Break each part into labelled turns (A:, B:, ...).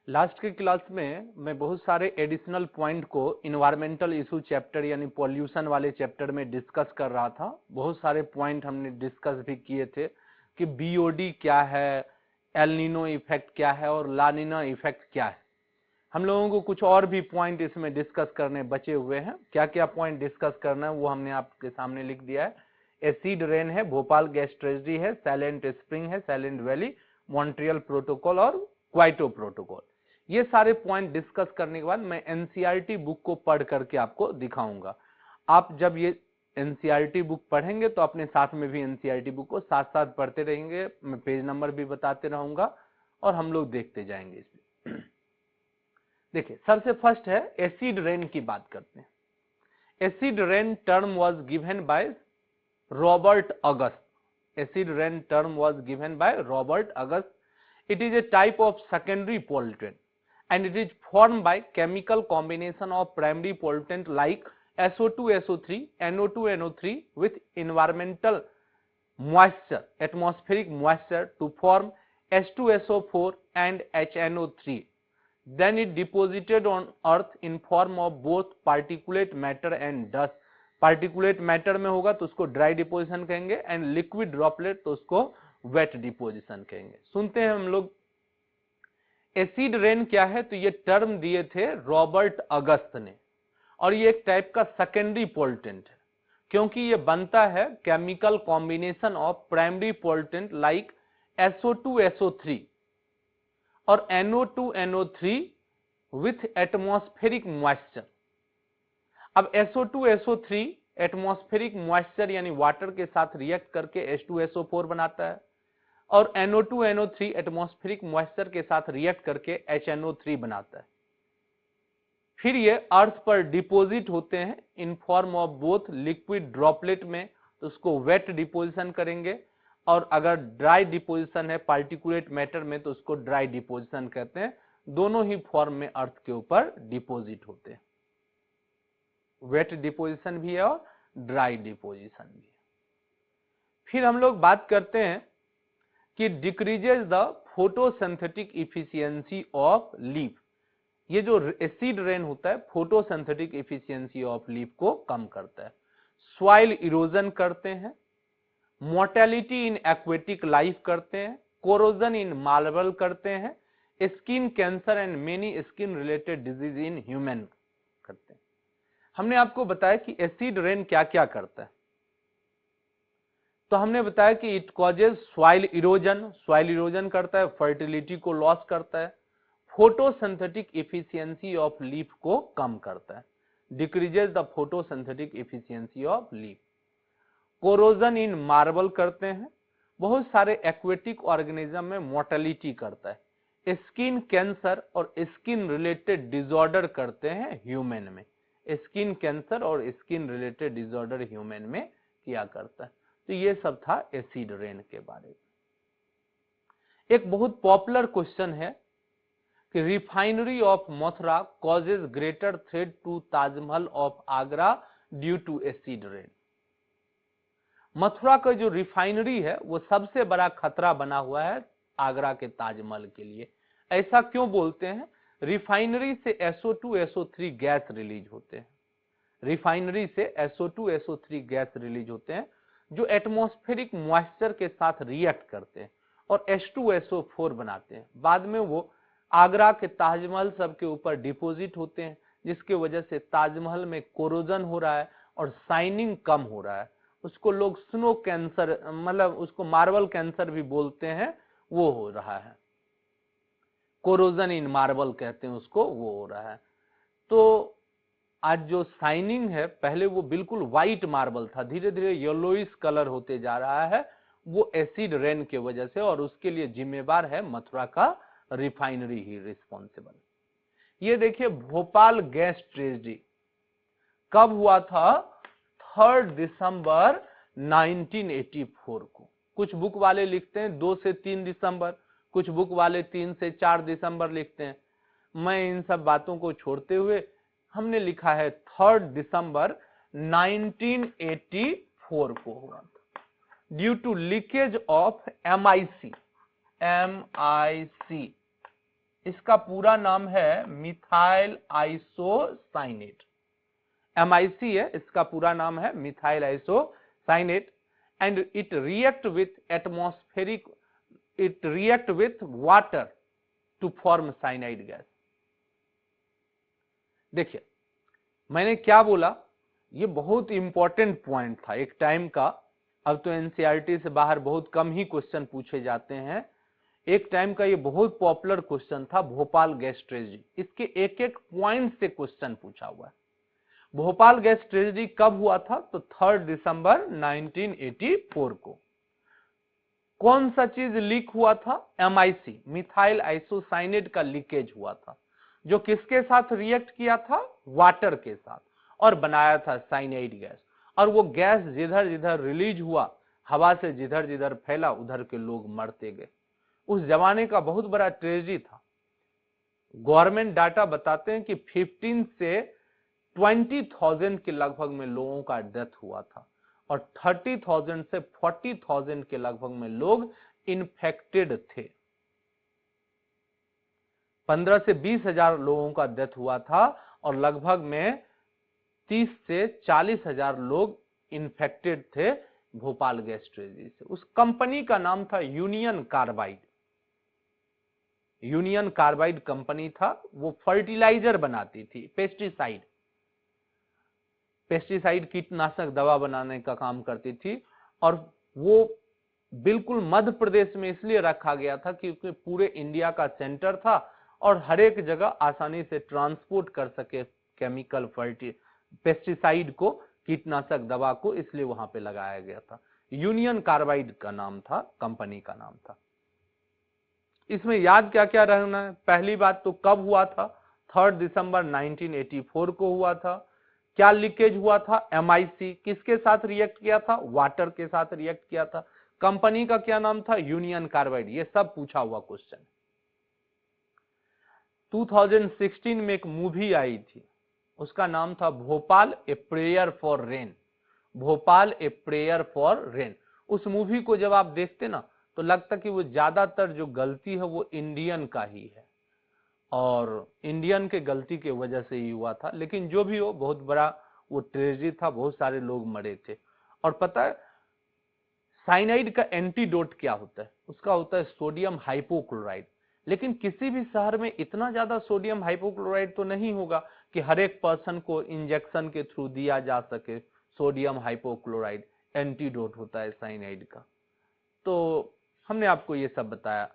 A: Last के class में मैं बहुत सारे एडिशनल पॉइंट को इन्वायरमेंटल इशू चैप्टर यानी पॉल्यूशन वाले चैप्टर में डिस्कस कर रहा था। बहुत सारे पॉइंट हमने डिस्कस भी किए थे कि बीओडी क्या है, एल नीनो इफेक्ट क्या है और ला नीना इफेक्ट क्या है। हम लोगों को कुछ और भी पॉइंट इसमें डिस्कस करने बचे हुए हैं। क्या क्या पॉइंट डिस्कस करना है वो हमने आपके सामने लिख दिया है। एसिड रेन है, भोपाल गैस ट्रेजेडी है, साइलेंट स्प्रिंग है, साइलेंट वैली, मॉन्ट्रियल प्रोटोकॉल और क्वाइटो प्रोटोकॉल। ये सारे पॉइंट डिस्कस करने के बाद मैं एनसीईआरटी बुक को पढ़ करके आपको दिखाऊंगा। आप जब ये एनसीईआरटी बुक पढ़ेंगे तो अपने साथ में भी एनसीईआरटी बुक को साथ साथ पढ़ते रहेंगे। मैं पेज नंबर भी बताते रहूंगा और हम लोग देखते जाएंगे इसमें। देखिए, सबसे फर्स्ट है एसिड रेन की बात करते हैं। Acid rain term was given by Robert August. Acid rain term was given by Robert August. It is a type of secondary pollutant and it is formed by chemical combination of primary pollutant like SO2, SO3, NO2, NO3 with environmental moisture, atmospheric moisture to form H2SO4 and HNO3. Then it deposited on earth in form of both particulate matter and dust. Particulate matter में होगा तो उसको dry deposition कहेंगे and liquid droplet तो उसको wait deposition कहेंगे। सुनते हैं हम लोग एसिड रेन क्या है। तो ये टर्म दिए थे रॉबर्ट अगस्त ने और ये एक टाइप का सेकेंडरी पोल्टेंट है क्योंकि ये बनता है chemical combination of primary pollutant like SO2, SO3 और NO2, NO3 with atmospheric moisture. अब SO2, SO3 एटमॉस्फेरिक मॉइस्चर यानी वाटर के साथ रिएक्ट करके H2SO4 बनाता है और NO2, NO3 एटमॉस्फेरिक मॉइस्चर के साथ रिएक्ट करके HNO3 बनाता है। फिर ये अर्थ पर डिपोजिट होते हैं in form of both liquid droplet में तो उसको वेट डिपोजिशन करेंगे और अगर ड्राई डिपोजिशन है पार्टिकुलेट मैटर में तो उसको ड्राई डिपोजिशन कहते हैं। दोनों ही फॉर्म में अर्थ के ऊपर डिपोजिट होते हैं। वेट डिपोजिशन भी है और ड्राई डिपोजिशन भी है। फिर हम लोग बात करते हैं कि decreases the photosynthetic efficiency of leaf. ये जो एसिड रेन होता है फोटोसिंथेटिक इफिशियंसी ऑफ लीफ को कम करता है। सॉइल इरोजन करते हैं, मोर्टेलिटी इन एक्वेटिक लाइफ करते हैं, कोरोजन इन मार्बल करते हैं, skin cancer and many skin related disease in human करते हैं। हमने आपको बताया कि एसिड रेन क्या क्या करता है। तो हमने बताया कि इट कॉजेज सॉइल इरोजन करता है, फर्टिलिटी को लॉस करता है, फोटोसिंथेटिक इफिशियंसी ऑफ लीफ को कम करता है, decreases the photosynthetic efficiency of leaf, corrosion in marble करते हैं, बहुत सारे एक्वेटिक ऑर्गेनिज्म में मोर्टेलिटी करता है, स्किन कैंसर और स्किन रिलेटेड डिसऑर्डर करते हैं ह्यूमन में। स्किन कैंसर और स्किन रिलेटेड डिसऑर्डर ह्यूमन में किया करता है। तो ये सब था एसिड रेन के बारे में। एक बहुत पॉपुलर क्वेश्चन है कि refinery of Mathura causes greater threat to Taj Mahal of Agra due to acid rain. Mathura का जो रिफाइनरी है वो सबसे बड़ा खतरा बना हुआ है आगरा के ताजमहल के लिए। ऐसा क्यों बोलते हैं? रिफाइनरी से SO2, SO3 गैस रिलीज होते हैं। रिफाइनरी से SO2, SO3 गैस रिलीज होते हैं जो एटमॉस्फेरिक मॉइस्चर के साथ रिएक्ट करते हैं और H2SO4 बनाते हैं। बाद में वो आगरा के ताजमहल सब के ऊपर डिपोजिट होते हैं जिसकी वजह से ताजमहल में कोरोजन हो रहा है और शाइनिंग कम हो रहा है। उसको लोग स्नो कैंसर मतलब उसको मार्बल कैंसर भी बोलते हैं, वो हो रहा है। कोरोजन इन मार्बल कहते हैं उसको, वो हो रहा है। तो आज जो शाइनिंग है पहले वो बिल्कुल व्हाइट मार्बल था, धीरे धीरे येलोइश कलर होते जा रहा है, वो एसिड रेन के वजह से। और उसके लिए जिम्मेवार है मथुरा का रिफाइनरी ही रिस्पॉन्सिबल। ये देखिए भोपाल गैस ट्रेजेडी कब हुआ था? 3 दिसंबर 1984 को। कुछ बुक वाले लिखते हैं 2 से 3 दिसंबर, कुछ बुक वाले 3 से 4 दिसंबर लिखते हैं। मैं इन सब बातों को छोड़ते हुए हमने लिखा है 3 दिसंबर 1984 को हुआ था due to leakage of MIC इसका पूरा नाम है मिथाइल आइसोसाइनेट। MIC है, इसका पूरा नाम है methyl isocyanate. And it react with atmospheric, it react with water to form cyanide gas. देखिए मैंने क्या बोला, ये बहुत इंपॉर्टेंट पॉइंट था एक टाइम का। अब तो एनसीईआरटी से बाहर बहुत कम ही क्वेश्चन पूछे जाते हैं। एक टाइम का ये बहुत पॉपुलर क्वेश्चन था, भोपाल गैस ट्रेजेडी। इसके एक एक पॉइंट से क्वेश्चन पूछा हुआ है। भोपाल गैस ट्रेजेडी कब हुआ था? तो 3 दिसंबर 1984 को। कौन सा चीज लीक हुआ था? MIC, मिथाइल आइसोसाइनेट का लीकेज हुआ था, जो किसके साथ रिएक्ट किया था? वाटर के साथ, और बनाया था साइनाइड गैस। और वो गैस जिधर जिधर रिलीज हुआ, हवा से जिधर जिधर फैला, उधर के लोग मरते गए। उस जमाने का बहुत बड़ा ट्रेजेडी था। गवर्नमेंट डाटा बताते हैं कि 15 से 20,000 के लगभग में लोगों का डेथ हुआ था, और 30,000 से 40,000 के लगभग में लोग इन्फेक्टेड थे। 15 से 20,000 लोगों का डेथ हुआ था, और लगभग में 30 से 40,000 लोग इन्फेक्टेड थे भोपाल गैस ट्रेजेडी से। उस कंपनी का नाम था union carbide. Union carbide company था, वो फर्टिलाइजर बनाती थी, पेस्टिसाइड, पेस्टिसाइड कीटनाशक दवा बनाने का काम करती थी। और वो बिल्कुल मध्य प्रदेश में इसलिए रखा गया था क्योंकि पूरे इंडिया का सेंटर था, और हर एक जगह आसानी से ट्रांसपोर्ट कर सके केमिकल पेस्टिसाइड को, कीटनाशक दवा को, इसलिए वहां पे लगाया गया था। यूनियन कार्बाइड का नाम था, कंपनी का नाम था। इसमें याद क्या क्या रहना है? पहली बात तो कब हुआ था? 3 दिसंबर 1984 को हुआ था। क्या लीकेज हुआ था? MIC। किसके साथ रिएक्ट किया था? वाटर के साथ रिएक्ट किया था। कंपनी का क्या नाम था? Union carbide. ये सब पूछा हुआ क्वेश्चन। 2016 में एक मूवी आई थी, उसका नाम था Bhopal a prayer for rain. Bhopal a prayer for rain. उस मूवी को जब आप देखते ना, तो लगता कि वो ज्यादातर जो गलती है वो इंडियन का ही है, और इंडियन के गलती के वजह से ही हुआ था। लेकिन जो भी हो, बहुत बड़ा वो ट्रेजेडी था, बहुत सारे लोग मरे थे। और पता है साइनाइड का एंटीडोट क्या होता है? उसका होता है सोडियम हाइपोक्लोराइड। लेकिन किसी भी शहर में इतना ज्यादा सोडियम हाइपोक्लोराइड तो नहीं होगा कि हर एक पर्सन को इंजेक्शन के थ्रू दिया जा सके सोडियम हाइपोक्लोराइड। एंटीडोट होता है साइनाइड का। तो हमने आपको ये सब बताया।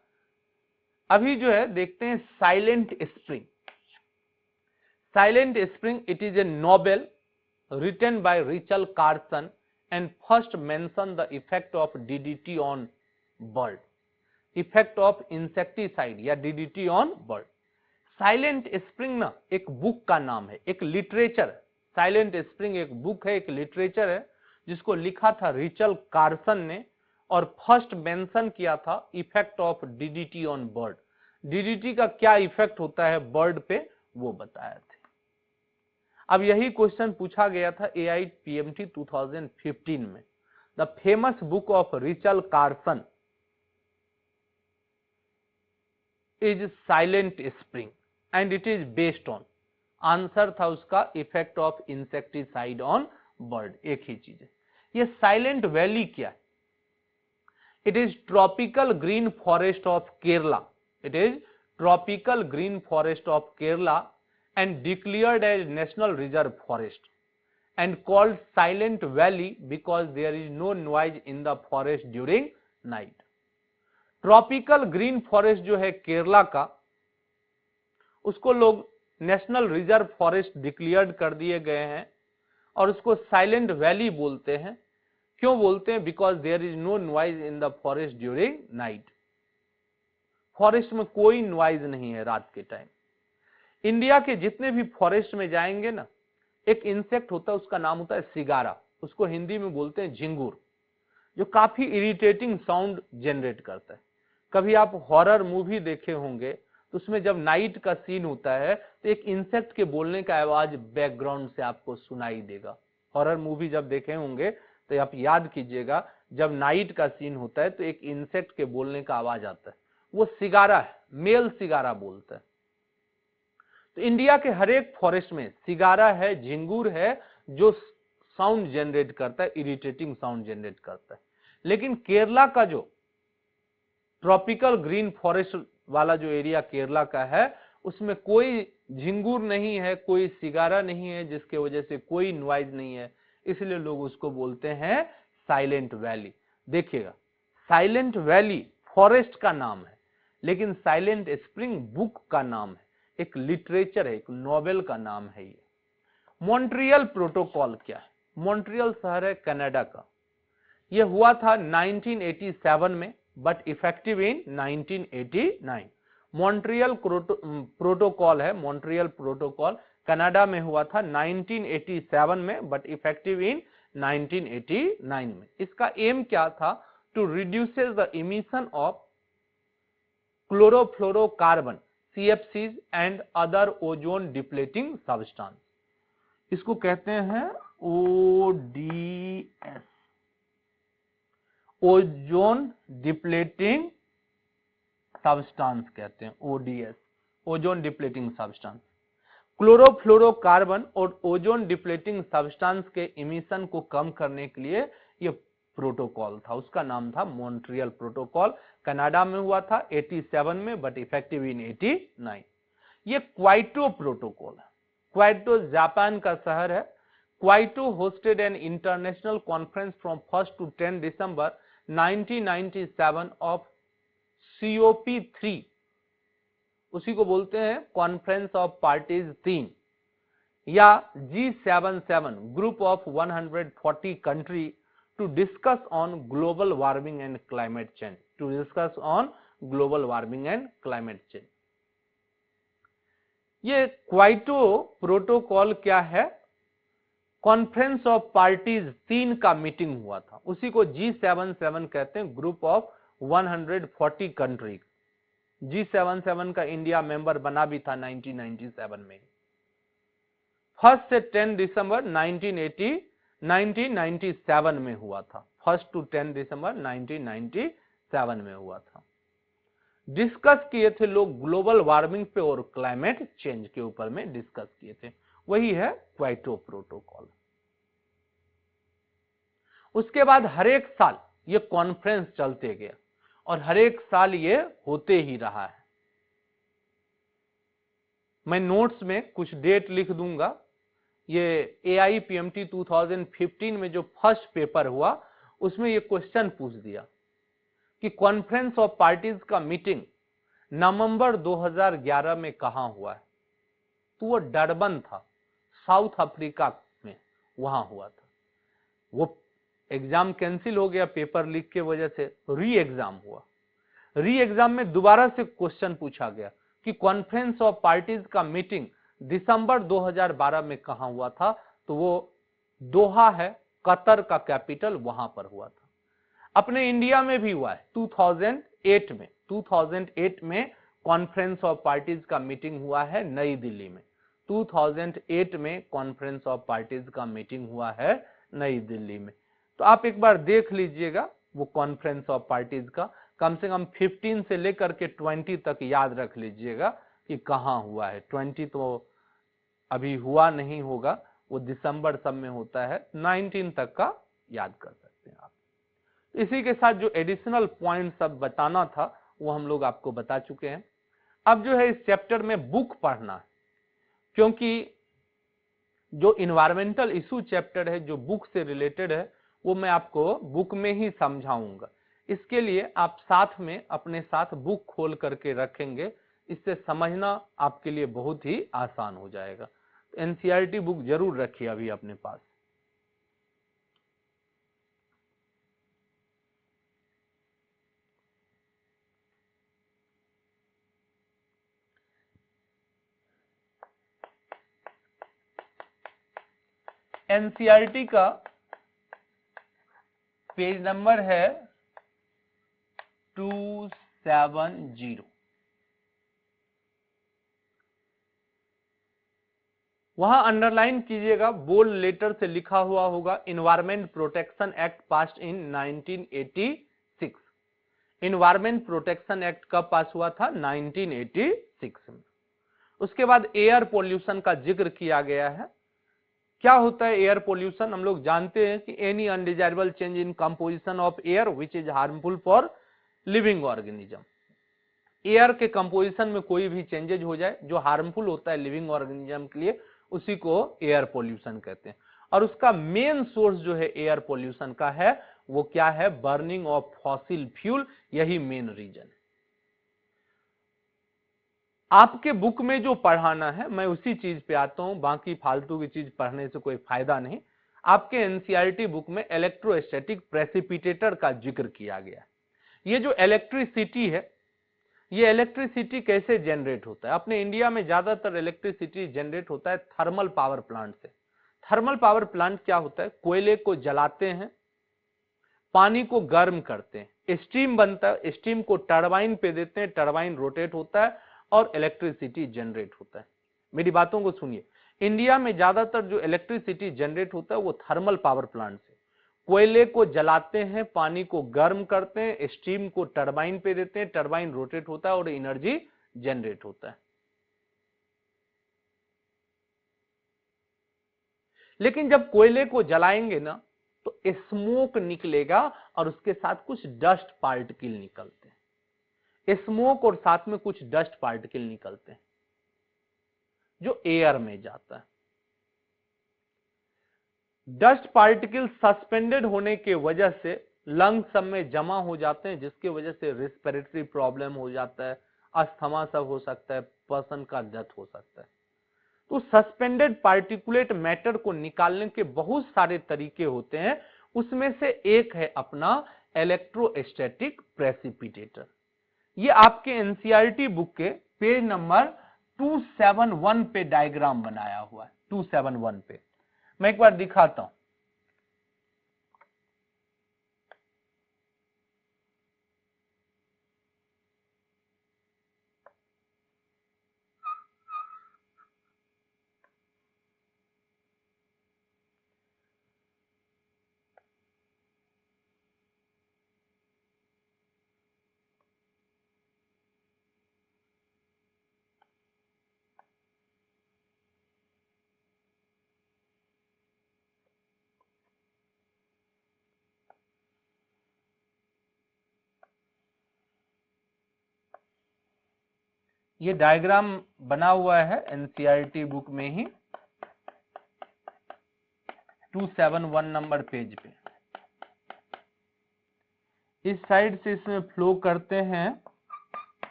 A: अभी जो है देखते हैं silent spring. Silent spring, it is a novel written by Rachel Carson and first mentioned the effect of DDT on bird, effect of insecticide या DDT on bird। Silent spring ना एक बुक का नाम है, एक लिटरेचर। साइलेंट स्प्रिंग एक book है, एक लिटरेचर है, जिसको लिखा था रिचल कार्सन ने, और फर्स्ट मेंशन किया था effect of DDT on bird. DDT का क्या इफेक्ट होता है बर्ड पे, वो बताया था। अब यही क्वेश्चन पूछा गया था AIPMT 2015 में। The famous book of Rachel Carson is silent spring and it is based on, answer था उसका effect of insecticide on bird. एक ही चीज है। ये साइलेंट वैली क्या है? It is tropical green forest of Kerala. It is tropical green forest of Kerala and declared as national reserve forest and called silent valley because there is no noise in the forest during night। Tropical green forest जो है केरला का, उसको लोग national reserve forest declared कर दिए गए हैं, और उसको साइलेंट वैली बोलते हैं। क्यों बोलते हैं? Because there is no noise in the forest during night. Forest में कोई नॉइज नहीं है रात के टाइम। इंडिया के जितने भी फॉरेस्ट में जाएंगे ना, एक इंसेक्ट होता है, उसका नाम होता है सिगारा। उसको हिंदी में बोलते हैं झिंगुर, जो काफी इरिटेटिंग साउंड जनरेट करता है। कभी आप हॉरर मूवी देखे होंगे, तो उसमें जब नाइट का सीन होता है तो एक इंसेक्ट के बोलने का आवाज बैकग्राउंड से आपको सुनाई देगा। हॉरर मूवी जब देखे होंगे तो आप याद कीजिएगा, जब नाइट का सीन होता है तो एक इंसेक्ट के बोलने का आवाज आता है। वो सिगारा है, मेल सिगारा बोलते हैं। तो इंडिया के हर एक फॉरेस्ट में सिगारा है, झिंगूर है, जो साउंड जनरेट करता है, इरिटेटिंग साउंड जनरेट करता है। लेकिन केरला का जो ट्रॉपिकल ग्रीन फॉरेस्ट वाला जो एरिया केरला का है, उसमें कोई झिंगूर नहीं है, कोई सिगारा नहीं है, जिसके वजह से कोई नॉइज नहीं है, इसलिए लोग उसको बोलते हैं साइलेंट वैली। देखिएगा, साइलेंट वैली फॉरेस्ट का नाम है, लेकिन साइलेंट स्प्रिंग बुक का नाम है, एक लिटरेचर है, एक नॉवेल का नाम है ये। मॉन्ट्रियल प्रोटोकॉल क्या है? मॉन्ट्रियल शहर है कनाडा का। यह हुआ था 1987 में, but effective in 1989। Montreal protocol है, मॉन्ट्रियल प्रोटोकॉल कनाडा में हुआ था 1987 में, बट इफेक्टिव इन 1989 में। इसका एम क्या था? To reduces the emission of chlorofluorocarbon, CFCs and other ozone depleting substance. इसको कहते हैं ODS, ओजोन डिप्लेटिंग सब्सटेंस कहते हैं, ODS, ozone depleting substance. Chlorofluorocarbon और ओजोन डिप्लेटिंग सब्सटेंस के इमिशन को कम करने के लिए यह प्रोटोकॉल था, उसका नाम था मॉन्ट्रियल प्रोटोकॉल। कनाडा में हुआ था 87 में, बट इफेक्टिव इन 89। ये क्वाइटो प्रोटोकॉल है। क्वाइटो जापान का शहर है। Kyoto hosted an international conference from 1 to 10 December 1997 of COP3, उसी को बोलते हैं कॉन्फ्रेंस ऑफ पार्टीज 3, या G77, group of 140 country to discuss on global warming and climate change, to discuss on global warming and climate change. ये Kyoto protocol क्या है? Conference of parties 3 का meeting हुआ था, उसी को G77 कहते हैं, ग्रुप ऑफ 140 कंट्री। G77 का इंडिया मेंबर बना भी था 1997 में। 1 से 10 दिसंबर 1997 में हुआ था। 1 to 10 दिसंबर 1997 में हुआ था। डिस्कस किए थे लोग ग्लोबल वार्मिंग पे और क्लाइमेट चेंज के ऊपर में डिस्कस किए थे, वही है क्वाइटो प्रोटोकॉल। उसके बाद हर एक साल ये कॉन्फ्रेंस चलते गया और हर एक साल ये होते ही रहा है। मैं नोट्स में कुछ डेट लिख दूंगा। ये AIPMT 2015 में जो फर्स्ट पेपर हुआ, उसमें ये क्वेश्चन पूछ दिया कि कॉन्फ्रेंस ऑफ पार्टीज का मीटिंग नवंबर 2011 में कहां हुआ है? तो वो डरबन था, साउथ अफ्रीका में, वहां हुआ था। वो एग्जाम कैंसिल हो गया पेपर लीक के वजह से, री एग्जाम हुआ। री एग्जाम में दोबारा से क्वेश्चन पूछा गया कि कॉन्फ्रेंस ऑफ पार्टीज का मीटिंग दिसंबर 2012 में कहां हुआ था? तो वो दोहा है, कतर का कैपिटल, वहां पर हुआ था। अपने इंडिया में भी हुआ है 2008 में। 2008 में कॉन्फ्रेंस ऑफ पार्टीज का मीटिंग हुआ है नई दिल्ली में। 2008 में कॉन्फ्रेंस ऑफ पार्टीज का मीटिंग हुआ है नई दिल्ली में। तो आप एक बार देख लीजिएगा वो कॉन्फ्रेंस ऑफ पार्टीज का, कम से कम 15 से लेकर के 20 तक याद रख लीजिएगा कि कहां हुआ है। 20 तो अभी हुआ नहीं होगा, वो दिसंबर सब में होता है। 19 तक का याद कर सकते हैं आप। इसी के साथ जो एडिशनल पॉइंट सब बताना था वो हम लोग आपको बता चुके हैं। अब जो है इस चैप्टर में बुक पढ़ना है, क्योंकि जो इन्वायरमेंटल इशू चैप्टर है, जो बुक से रिलेटेड है, वो मैं आपको बुक में ही समझाऊंगा। इसके लिए आप साथ में अपने साथ बुक खोल करके रखेंगे, इससे समझना आपके लिए बहुत ही आसान हो जाएगा। NCERT बुक जरूर रखिए अभी अपने पास। NCERT का पेज नंबर है 270। वहां अंडरलाइन कीजिएगा, बोल्ड लेटर से लिखा हुआ होगा, environment protection act passed in 1986। Environment protection act कब पास हुआ था? 1986 में। उसके बाद एयर पोल्यूशन का जिक्र किया गया है। क्या होता है एयर पोल्यूशन? हम लोग जानते हैं कि any undesirable change in composition of air which is harmful for living organism. Air के कंपोजिशन में कोई भी चेंजेज हो जाए जो हार्मफुल होता है लिविंग ऑर्गेनिज्म के लिए, उसी को एयर पोल्यूशन कहते हैं। और उसका मेन सोर्स जो है एयर पोल्यूशन का है, वो क्या है? बर्निंग ऑफ फॉसिल फ्यूल, यही मेन रीजन है। आपके बुक में जो पढ़ाना है मैं उसी चीज पे आता हूं, बाकी फालतू की चीज पढ़ने से कोई फायदा नहीं। आपके एनसीईआरटी बुक में इलेक्ट्रोस्टैटिक प्रेसिपिटेटर का जिक्र किया गया है। ये जो इलेक्ट्रिसिटी है, ये इलेक्ट्रिसिटी कैसे जनरेट होता है? अपने इंडिया में ज्यादातर इलेक्ट्रिसिटी जनरेट होता है थर्मल पावर प्लांट से। थर्मल पावर प्लांट क्या होता है? कोयले को जलाते हैं, पानी को गर्म करते हैं, स्टीम बनता है, स्टीम को टरबाइन पे देते हैं, टरबाइन रोटेट होता है और इलेक्ट्रिसिटी जनरेट होता है। मेरी बातों को सुनिए, इंडिया में ज्यादातर जो इलेक्ट्रिसिटी जनरेट होता है वो थर्मल पावर प्लांट से। कोयले को जलाते हैं, पानी को गर्म करते हैं, स्टीम को टरबाइन पे देते हैं, टरबाइन रोटेट होता है और एनर्जी जनरेट होता है। लेकिन जब कोयले को जलाएंगे ना तो स्मोक निकलेगा और उसके साथ कुछ डस्ट पार्टिकल निकलते हैं। स्मोक और साथ में कुछ डस्ट पार्टिकल निकलते हैं जो एयर में जाता है। डस्ट पार्टिकल सस्पेंडेड होने के वजह से लंग्स सब में जमा हो जाते हैं, जिसकी वजह से रेस्पिरेटरी प्रॉब्लम हो जाता है, अस्थमा सब हो सकता है, पर्सन का डेथ हो सकता है। तो सस्पेंडेड पार्टिकुलेट मैटर को निकालने के बहुत सारे तरीके होते हैं, उसमें से एक है अपना इलेक्ट्रोस्टैटिक प्रेसिपिटेटर। ये आपके एनसीईआरटी बुक के पेज नंबर 271 पे डायग्राम बनाया हुआ है। 271 पे मैं एक बार दिखाता हूं। ये डायग्राम बना हुआ है एनसीईआरटी बुक में ही 271 नंबर पेज पे। इस साइड से इसमें फ्लो करते हैं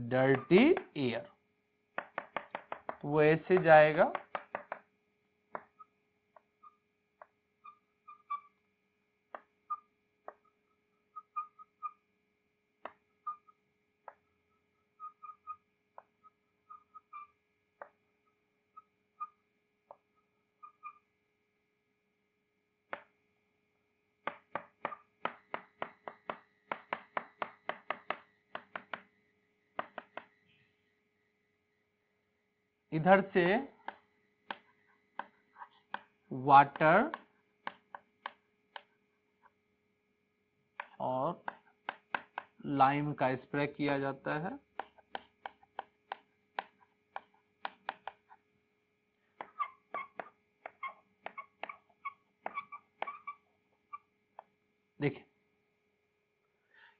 A: डर्टी एयर, तो वो ऐसे जाएगा, इधर से वाटर और लाइम का स्प्रे किया जाता है। देखिए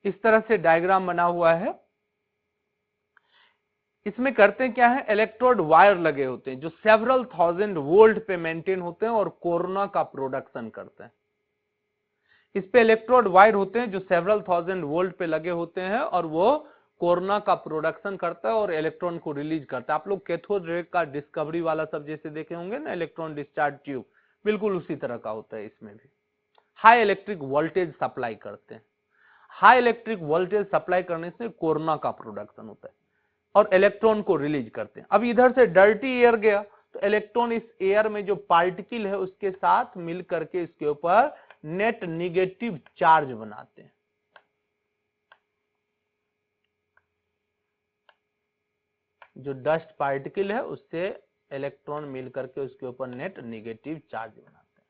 A: इस तरह से डायग्राम बना हुआ है। इसमें करते क्या है, इलेक्ट्रोड वायर लगे होते हैं जो सेवरल थाउजेंड वोल्ट पे मेंटेन होते हैं और कोरोना का प्रोडक्शन करते हैं। इस पे इलेक्ट्रोड वायर होते हैं जो सेवरल थाउजेंड वोल्ट पे लगे होते हैं और वो कोरोना का प्रोडक्शन करता है और इलेक्ट्रॉन को रिलीज करता है। आप लोग कैथोड रे का डिस्कवरी वाला सब जैसे देखे होंगे ना, इलेक्ट्रॉन डिस्चार्ज ट्यूब, बिल्कुल उसी तरह का होता है। इसमें भी हाई इलेक्ट्रिक वोल्टेज सप्लाई करते हैं। हाई इलेक्ट्रिक वोल्टेज सप्लाई करने से कोरोना का प्रोडक्शन होता है और इलेक्ट्रॉन को रिलीज करते हैं। अब इधर से डर्टी एयर गया तो इलेक्ट्रॉन इस एयर में जो पार्टिकल है उसके साथ मिल करके इसके ऊपर नेट निगेटिव चार्ज बनाते हैं। जो डस्ट पार्टिकल है उससे इलेक्ट्रॉन मिल करके उसके ऊपर नेट निगेटिव चार्ज बनाते हैं।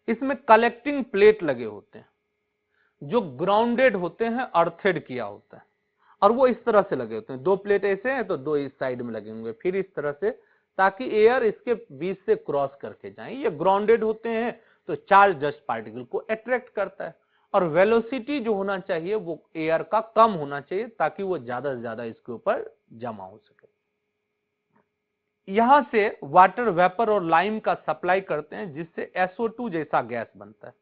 A: इसमें कलेक्टिंग प्लेट लगे होते हैं जो ग्राउंडेड होते हैं, अर्थेड किया होता है, और वो इस तरह से लगे होते हैं। 2 प्लेट ऐसे हैं तो 2 इस साइड में लगे होंगे, फिर इस तरह से, ताकि एयर इसके बीच से क्रॉस करके जाए। ये ग्राउंडेड होते हैं तो चार्ज डस्ट पार्टिकल को अट्रैक्ट करता है, और वेलोसिटी जो होना चाहिए वो एयर का कम होना चाहिए ताकि वो ज्यादा से ज्यादा इसके ऊपर जमा हो सके। यहां से वाटर वेपर और लाइम का सप्लाई करते हैं जिससे SO2 जैसा गैस बनता है,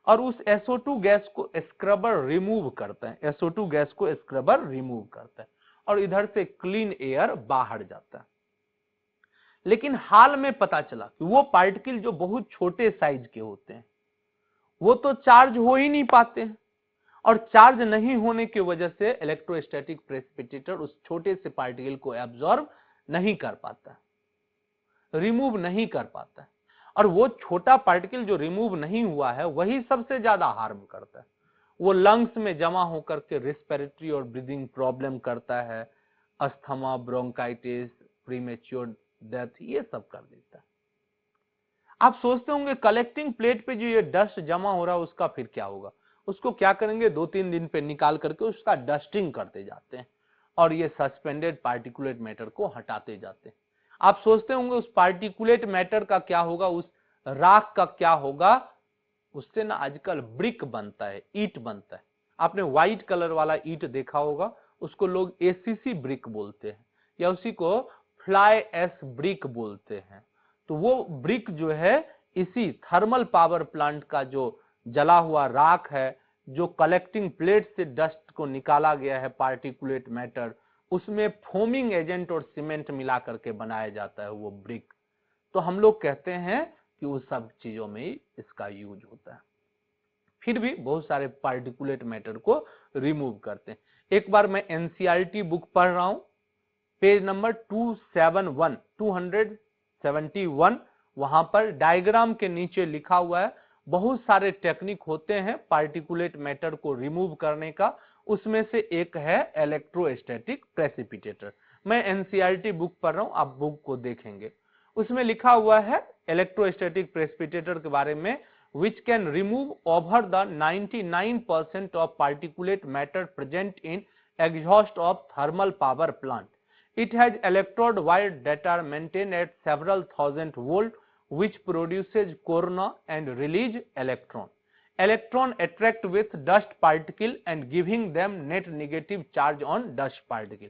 A: और उस SO2 गैस को स्क्रबर रिमूव करता है, SO2 गैस को स्क्रबर रिमूव करता है, और इधर से क्लीन एयर बाहर जाता है। लेकिन हाल में पता चला कि वो पार्टिकल जो बहुत छोटे साइज के होते हैं वो तो चार्ज हो ही नहीं पाते हैं, और चार्ज नहीं होने की वजह से इलेक्ट्रोस्टैटिक प्रेसिपिटेटर उस छोटे से पार्टिकल को एब्जॉर्ब नहीं कर पाता, रिमूव नहीं कर पाता है, और वो छोटा पार्टिकल जो रिमूव नहीं हुआ है वही सबसे ज्यादा हार्म करता है। वो लंग्स में जमा होकर के रेस्पिरेटरी और ब्रीदिंग प्रॉब्लम करता है, अस्थमा, ब्रोंकाइटिस, प्रीमेच्योर डेथ, ये सब कर देता है। आप सोचते होंगे कलेक्टिंग प्लेट पे जो ये डस्ट जमा हो रहा है उसका फिर क्या होगा? उसको क्या करेंगे, 2-3 दिन पे निकाल करके उसका डस्टिंग करते जाते हैं और ये सस्पेंडेड पार्टिकुलेट मैटर को हटाते जाते हैं। आप सोचते होंगे उस पार्टिकुलेट मैटर का क्या होगा, उस राख का क्या होगा? उससे ना आजकल ब्रिक बनता है, ईंट बनता है। आपने व्हाइट कलर वाला ईंट देखा होगा, उसको लोग ACC ब्रिक बोलते हैं, या उसी को फ्लाई एश ब्रिक बोलते हैं। तो वो ब्रिक जो है इसी थर्मल पावर प्लांट का जो जला हुआ राख है, जो कलेक्टिंग प्लेट से डस्ट को निकाला गया है पार्टिकुलेट मैटर, उसमें फोमिंग एजेंट और सीमेंट मिला करके बनाया जाता है वो ब्रिक। तो हम लोग कहते हैं कि उस सब चीजों में इसका यूज होता है। फिर भी बहुत सारे पार्टिकुलेट मैटर को रिमूव करते हैं। एक बार मैं NCERT बुक पढ़ रहा हूं, पेज नंबर 271 वहां पर डायग्राम के नीचे लिखा हुआ है बहुत सारे टेक्निक होते हैं पार्टिकुलेट मैटर को रिमूव करने का, उसमें से एक है इलेक्ट्रोस्टैटिक प्रेसिपिटेटर। मैं NCERT बुक पढ़ रहा हूं, आप बुक को देखेंगे, उसमें लिखा हुआ है इलेक्ट्रोस्टैटिक प्रेसिपिटेटर के बारे में, which can remove over the 99% of particulate matter present in exhaust of thermal power plant. It has electrode wire that are maintained at several thousand volt, which produces corona and release electron. Electron attract with dust particle and giving them net negative charge on dust particle.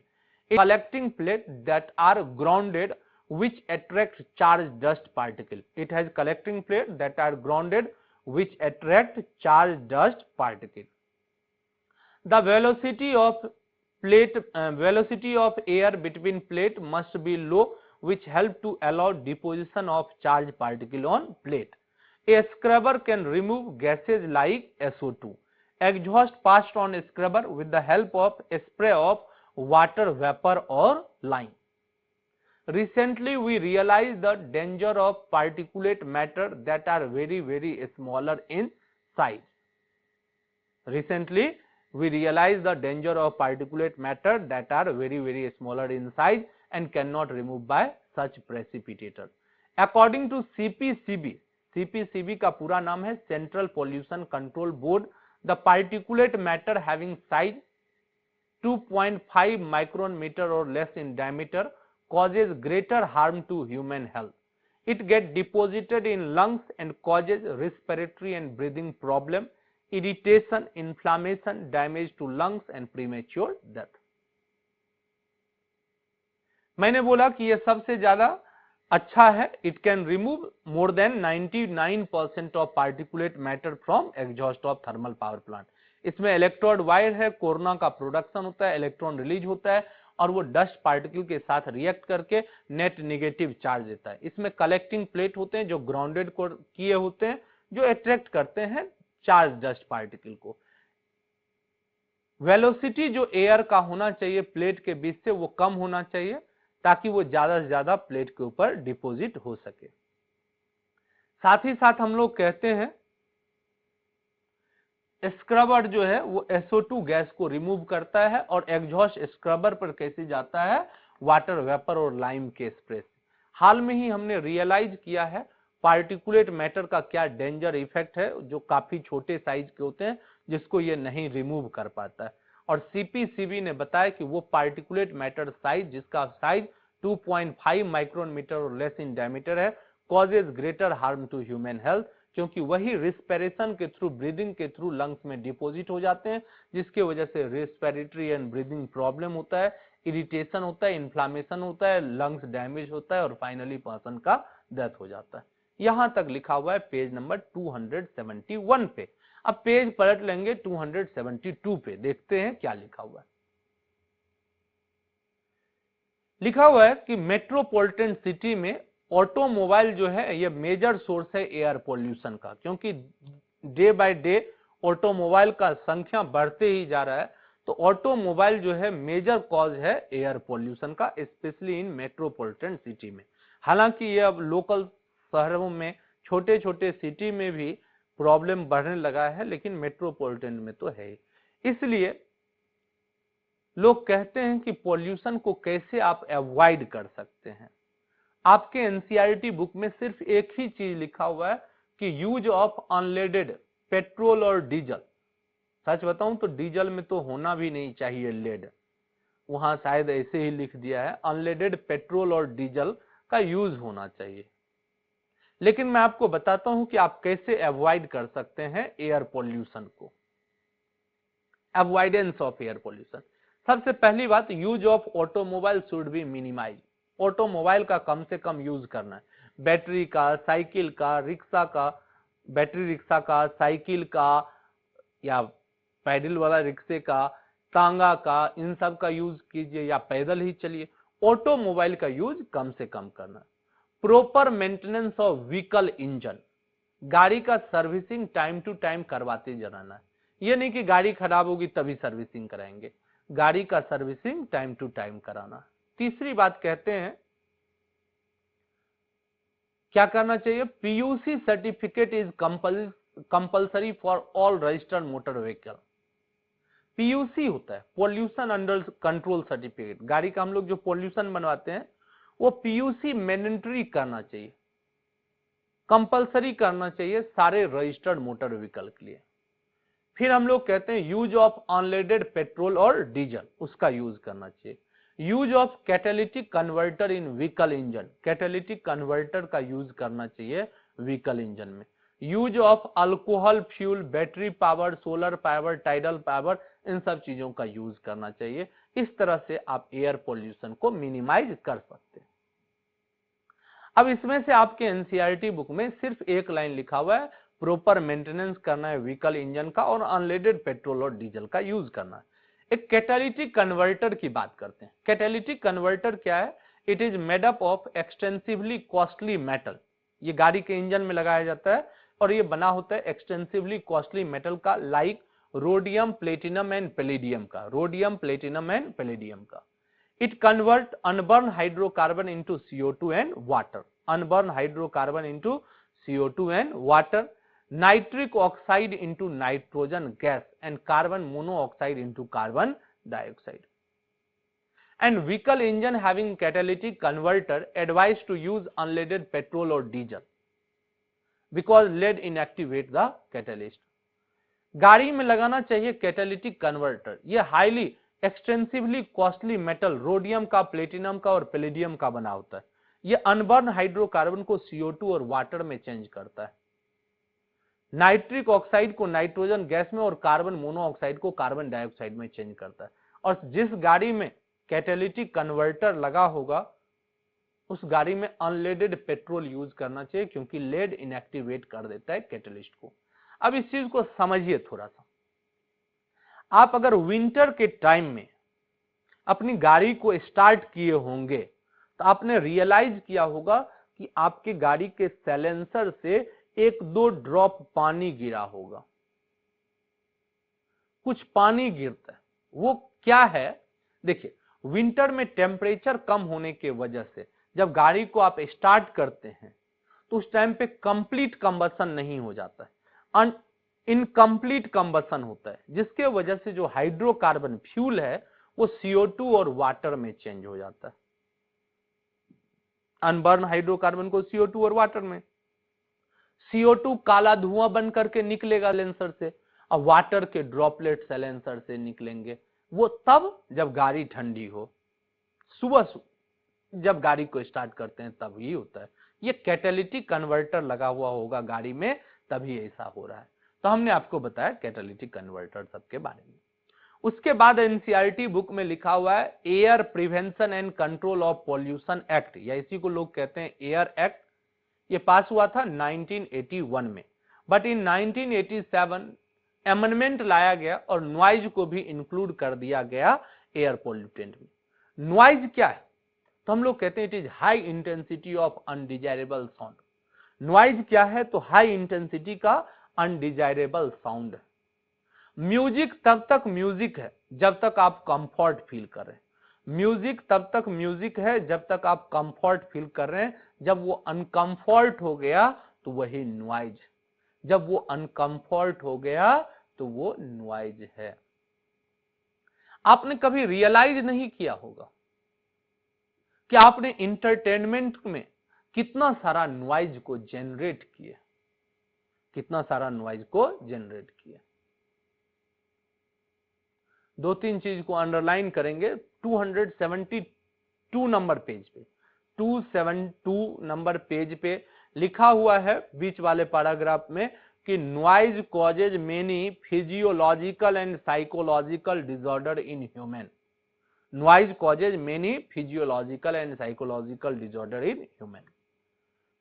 A: A collecting plate that are grounded which attract charged dust particle. It has collecting plate that are grounded which attract charged dust particle. The velocity of air between plate must be low, which help to allow deposition of charged particle on plate. A scrubber can remove gases like SO2. Exhaust passed on a scrubber with the help of a spray of water vapor or lime. Recently we realized the danger of particulate matter that are very smaller in size. Recently we realized the danger of particulate matter that are very smaller in size and cannot remove by such precipitator. According to CPCB का पूरा नाम है Central Pollution Control Board, the particulate matter having size 2.5 micron meter or less in diameter causes greater harm to human health. It gets deposited in lungs and causes respiratory and breathing problem, irritation, inflammation, damage to lungs and premature death. मैंने बोला कि यह सबसे ज्यादा अच्छा है, it can remove more than 99% of particulate matter from exhaust of thermal power plant. इसमें electrode wire है, कोरोना का प्रोडक्शन होता है, इलेक्ट्रॉन रिलीज होता है और वो डस्ट पार्टिकल के साथ रिएक्ट करके नेट नेगेटिव चार्ज देता है। इसमें कलेक्टिंग प्लेट होते हैं जो ग्राउंडेड को किए होते हैं, जो अट्रैक्ट करते हैं चार्ज डस्ट पार्टिकल को। वेलोसिटी जो एयर का होना चाहिए प्लेट के बीच से वो कम होना चाहिए ताकि वो ज्यादा से ज्यादा प्लेट के ऊपर डिपॉजिट हो सके। साथ ही साथ हम लोग कहते हैं स्क्रबर जो है वो SO2 गैस को रिमूव करता है और एग्जॉस्ट स्क्रबर पर कैसे जाता है, वाटर वेपर और लाइम के स्प्रे से। हाल में ही हमने रियलाइज किया है पार्टिकुलेट मैटर का क्या डेंजर इफेक्ट है, जो काफी छोटे साइज के होते हैं जिसको ये नहीं रिमूव कर पाता है। और सीपीसीबी ने बताया कि वो पार्टिकुलेट मैटर साइज जिसका साइज 2.5 माइक्रोन मीटर और लेस इन डायमीटर है, causes greater harm to human health, क्योंकि वही रिस्पिरेशन के थ्रू, ब्रीदिंग के थ्रू लंग्स में डिपॉजिट हो जाते हैं, जिसकी वजह से रेस्पिरेटरी एंड ब्रीदिंग प्रॉब्लम होता है, इरिटेशन होता है, इन्फ्लामेशन होता है, लंग्स डैमेज होता है और फाइनली पर्सन का डेथ हो जाता है। यहां तक लिखा हुआ है पेज नंबर 271 पे। अब पेज पलट लेंगे 272 पे, देखते हैं क्या लिखा हुआ है। लिखा हुआ है कि मेट्रोपॉलिटन सिटी में ऑटोमोबाइल जो है ये मेजर सोर्स है एयर पोल्यूशन का, क्योंकि डे बाय डे ऑटोमोबाइल का संख्या बढ़ते ही जा रहा है, तो ऑटोमोबाइल जो है मेजर कॉज है एयर पोल्यूशन का, स्पेशली इन मेट्रोपॉलिटन सिटी में। हालांकि ये अब लोकल शहरों में, छोटे छोटे सिटी में भी प्रॉब्लम बढ़ने लगा है, लेकिन मेट्रोपॉलिटन में तो है। इसलिए लोग कहते हैं कि पॉल्यूशन को कैसे आप अवॉइड कर सकते हैं। आपके एनसीईआरटी बुक में सिर्फ एक ही चीज लिखा हुआ है कि यूज ऑफ अनलेडेड पेट्रोल और डीजल। सच बताऊं तो डीजल में तो होना भी नहीं चाहिए लेड, वहां शायद ऐसे ही लिख दिया है, अनलेडेड पेट्रोल और डीजल का यूज होना चाहिए। लेकिन मैं आपको बताता हूं कि आप कैसे अवॉइड कर सकते हैं एयर पॉल्यूशन को, अवॉइडेंस ऑफ एयर पॉल्यूशन। सबसे पहली बात, use of automobile should be minimize. Automobile का कम से कम यूज करना है। बैटरी का, साइकिल का, रिक्शा का, बैटरी रिक्शा का, साइकिल का या पैडल वाला रिक्शे का, तांगा का, इन सब का यूज कीजिए या पैदल ही चलिए। ऑटोमोबाइल का यूज कम से कम करना। Proper maintenance of vehicle engine, गाड़ी का सर्विसिंग टाइम टू टाइम करवाते जाना है। ये नहीं कि गाड़ी खराब होगी तभी सर्विसिंग कराएंगे, गाड़ी का सर्विसिंग टाइम टू टाइम कराना। तीसरी बात कहते हैं क्या करना चाहिए, PUC certificate is compulsory for all registered motor vehicle. PUC होता है पॉल्यूशन अंडर कंट्रोल सर्टिफिकेट, गाड़ी का हम लोग जो पॉल्यूशन बनवाते हैं वो पीयूसी मैंडेटरी करना चाहिए, कंपलसरी करना चाहिए सारे रजिस्टर्ड मोटर व्हीकल के लिए। फिर हम लोग कहते हैं यूज ऑफ अनलेडेड पेट्रोल और डीजल, उसका यूज करना चाहिए। Use of catalytic converter in vehicle engine, catalytic converter का यूज करना चाहिए व्हीकल इंजन में। Use of alcohol fuel, battery power, solar power, tidal power, इन सब चीजों का यूज करना चाहिए। इस तरह से आप एयर पोल्यूशन को मिनिमाइज कर सकते हैं। अब इसमें से आपके एनसीईआरटी बुक में सिर्फ एक लाइन लिखा हुआ है, प्रॉपर मेंटेनेंस करना है व्हीकल इंजन का और अनलेडेड पेट्रोल और डीजल का यूज करना है। एक कैटालिटिक कन्वर्टर की बात करते हैं। कैटालिटिक कन्वर्टर क्या है, it is made up of extensively costly metal. ये गाड़ी के इंजन में लगाया जाता है और ये बना होता है एक्सटेंसिवली कॉस्टली मेटल का, like rhodium, platinum and palladium का, रोडियम, प्लेटिनम एंड पैलेडियम का। It convert unburned hydrocarbon into CO2 and water. Unburned hydrocarbon into CO2 and water. Nitric oxide into nitrogen gas and carbon monoxide into carbon dioxide. And vehicle engine having catalytic converter advised to use unleaded petrol or diesel because lead inactivate the catalyst. गाड़ी में लगाना चाहिए catalytic converter. ये highly extensively costly metal rhodium का, platinum का और palladium का बना होता है। ये अनबर्न हाइड्रोकार्बन को CO2 और वाटर में चेंज करता है, नाइट्रिक ऑक्साइड को नाइट्रोजन गैस में और कार्बन मोनोऑक्साइड को कार्बन डाइऑक्साइड में चेंज करता है। और जिस गाड़ी में कैटालिटिक कन्वर्टर लगा होगा उस गाड़ी में अनलेडेड पेट्रोल यूज करना चाहिए, क्योंकि लेड इनएक्टिवेट कर देता है कैटलिस्ट को। अब इस चीज को समझिए थोड़ा सा। आप अगर विंटर के टाइम में अपनी गाड़ी को स्टार्ट किए होंगे तो आपने रियलाइज किया होगा कि आपकी गाड़ी के साइलेंसर से एक दो ड्रॉप पानी गिरा होगा, कुछ पानी गिरता है। वो क्या है, देखिए विंटर में टेम्परेचर कम होने की वजह से जब गाड़ी को आप स्टार्ट करते हैं तो उस टाइम पे कंप्लीट कंबसन नहीं हो जाता है, इनकम्प्लीट कंबसन होता है, जिसके वजह से जो हाइड्रोकार्बन फ्यूल है वो CO2 और वाटर में चेंज हो जाता है, अनबर्न हाइड्रोकार्बन को CO2 और वाटर में। CO2 काला धुआं बन करके निकलेगा साइलेंसर से, और वाटर के ड्रॉपलेट साइलेंसर से निकलेंगे। वो तब जब गाड़ी ठंडी हो, सुबह जब गाड़ी को स्टार्ट करते हैं तब ही होता है। ये कैटालिटिक कन्वर्टर लगा हुआ होगा गाड़ी में, तभी ऐसा हो रहा है। तो हमने आपको बताया कैटालिटिक कन्वर्टर सबके बारे में। उसके बाद एनसीईआरटी बुक में लिखा हुआ है air prevention and control of pollution act, या इसी को लोग कहते हैं एयर एक्ट। ये पास हुआ था 1981 में, बट इन 1987 अमेंडमेंट लाया गया और नॉइज को भी इंक्लूड कर दिया गया एयर पॉल्यूटेंट में। नॉइज क्या है? तो हम लोग कहते हैं it is high intensity of undesirable sound. Noise क्या है? तो हाई इंटेंसिटी का अनडिजायरेबल साउंड है। म्यूजिक तब तक म्यूजिक है जब तक आप कंफर्ट फील कर रहे हैं। म्यूजिक तब तक म्यूजिक है जब तक आप कंफर्ट फील कर रहे हैं। जब वो अनकंफर्ट हो गया तो वही नॉइज, जब वो अनकंफर्ट हो गया तो वो नॉइज है। आपने कभी रियलाइज नहीं किया होगा कि आपने इंटरटेनमेंट में कितना सारा नॉइज को जनरेट किया, कितना सारा नॉइज को जनरेट किया। दो तीन चीज को अंडरलाइन करेंगे। 272 नंबर पेज पे, 272 नंबर पेज पे लिखा हुआ है बीच वाले पैराग्राफ में कि noise causes many physiological and psychological disorder in human. Noise causes many physiological and psychological disorder in human.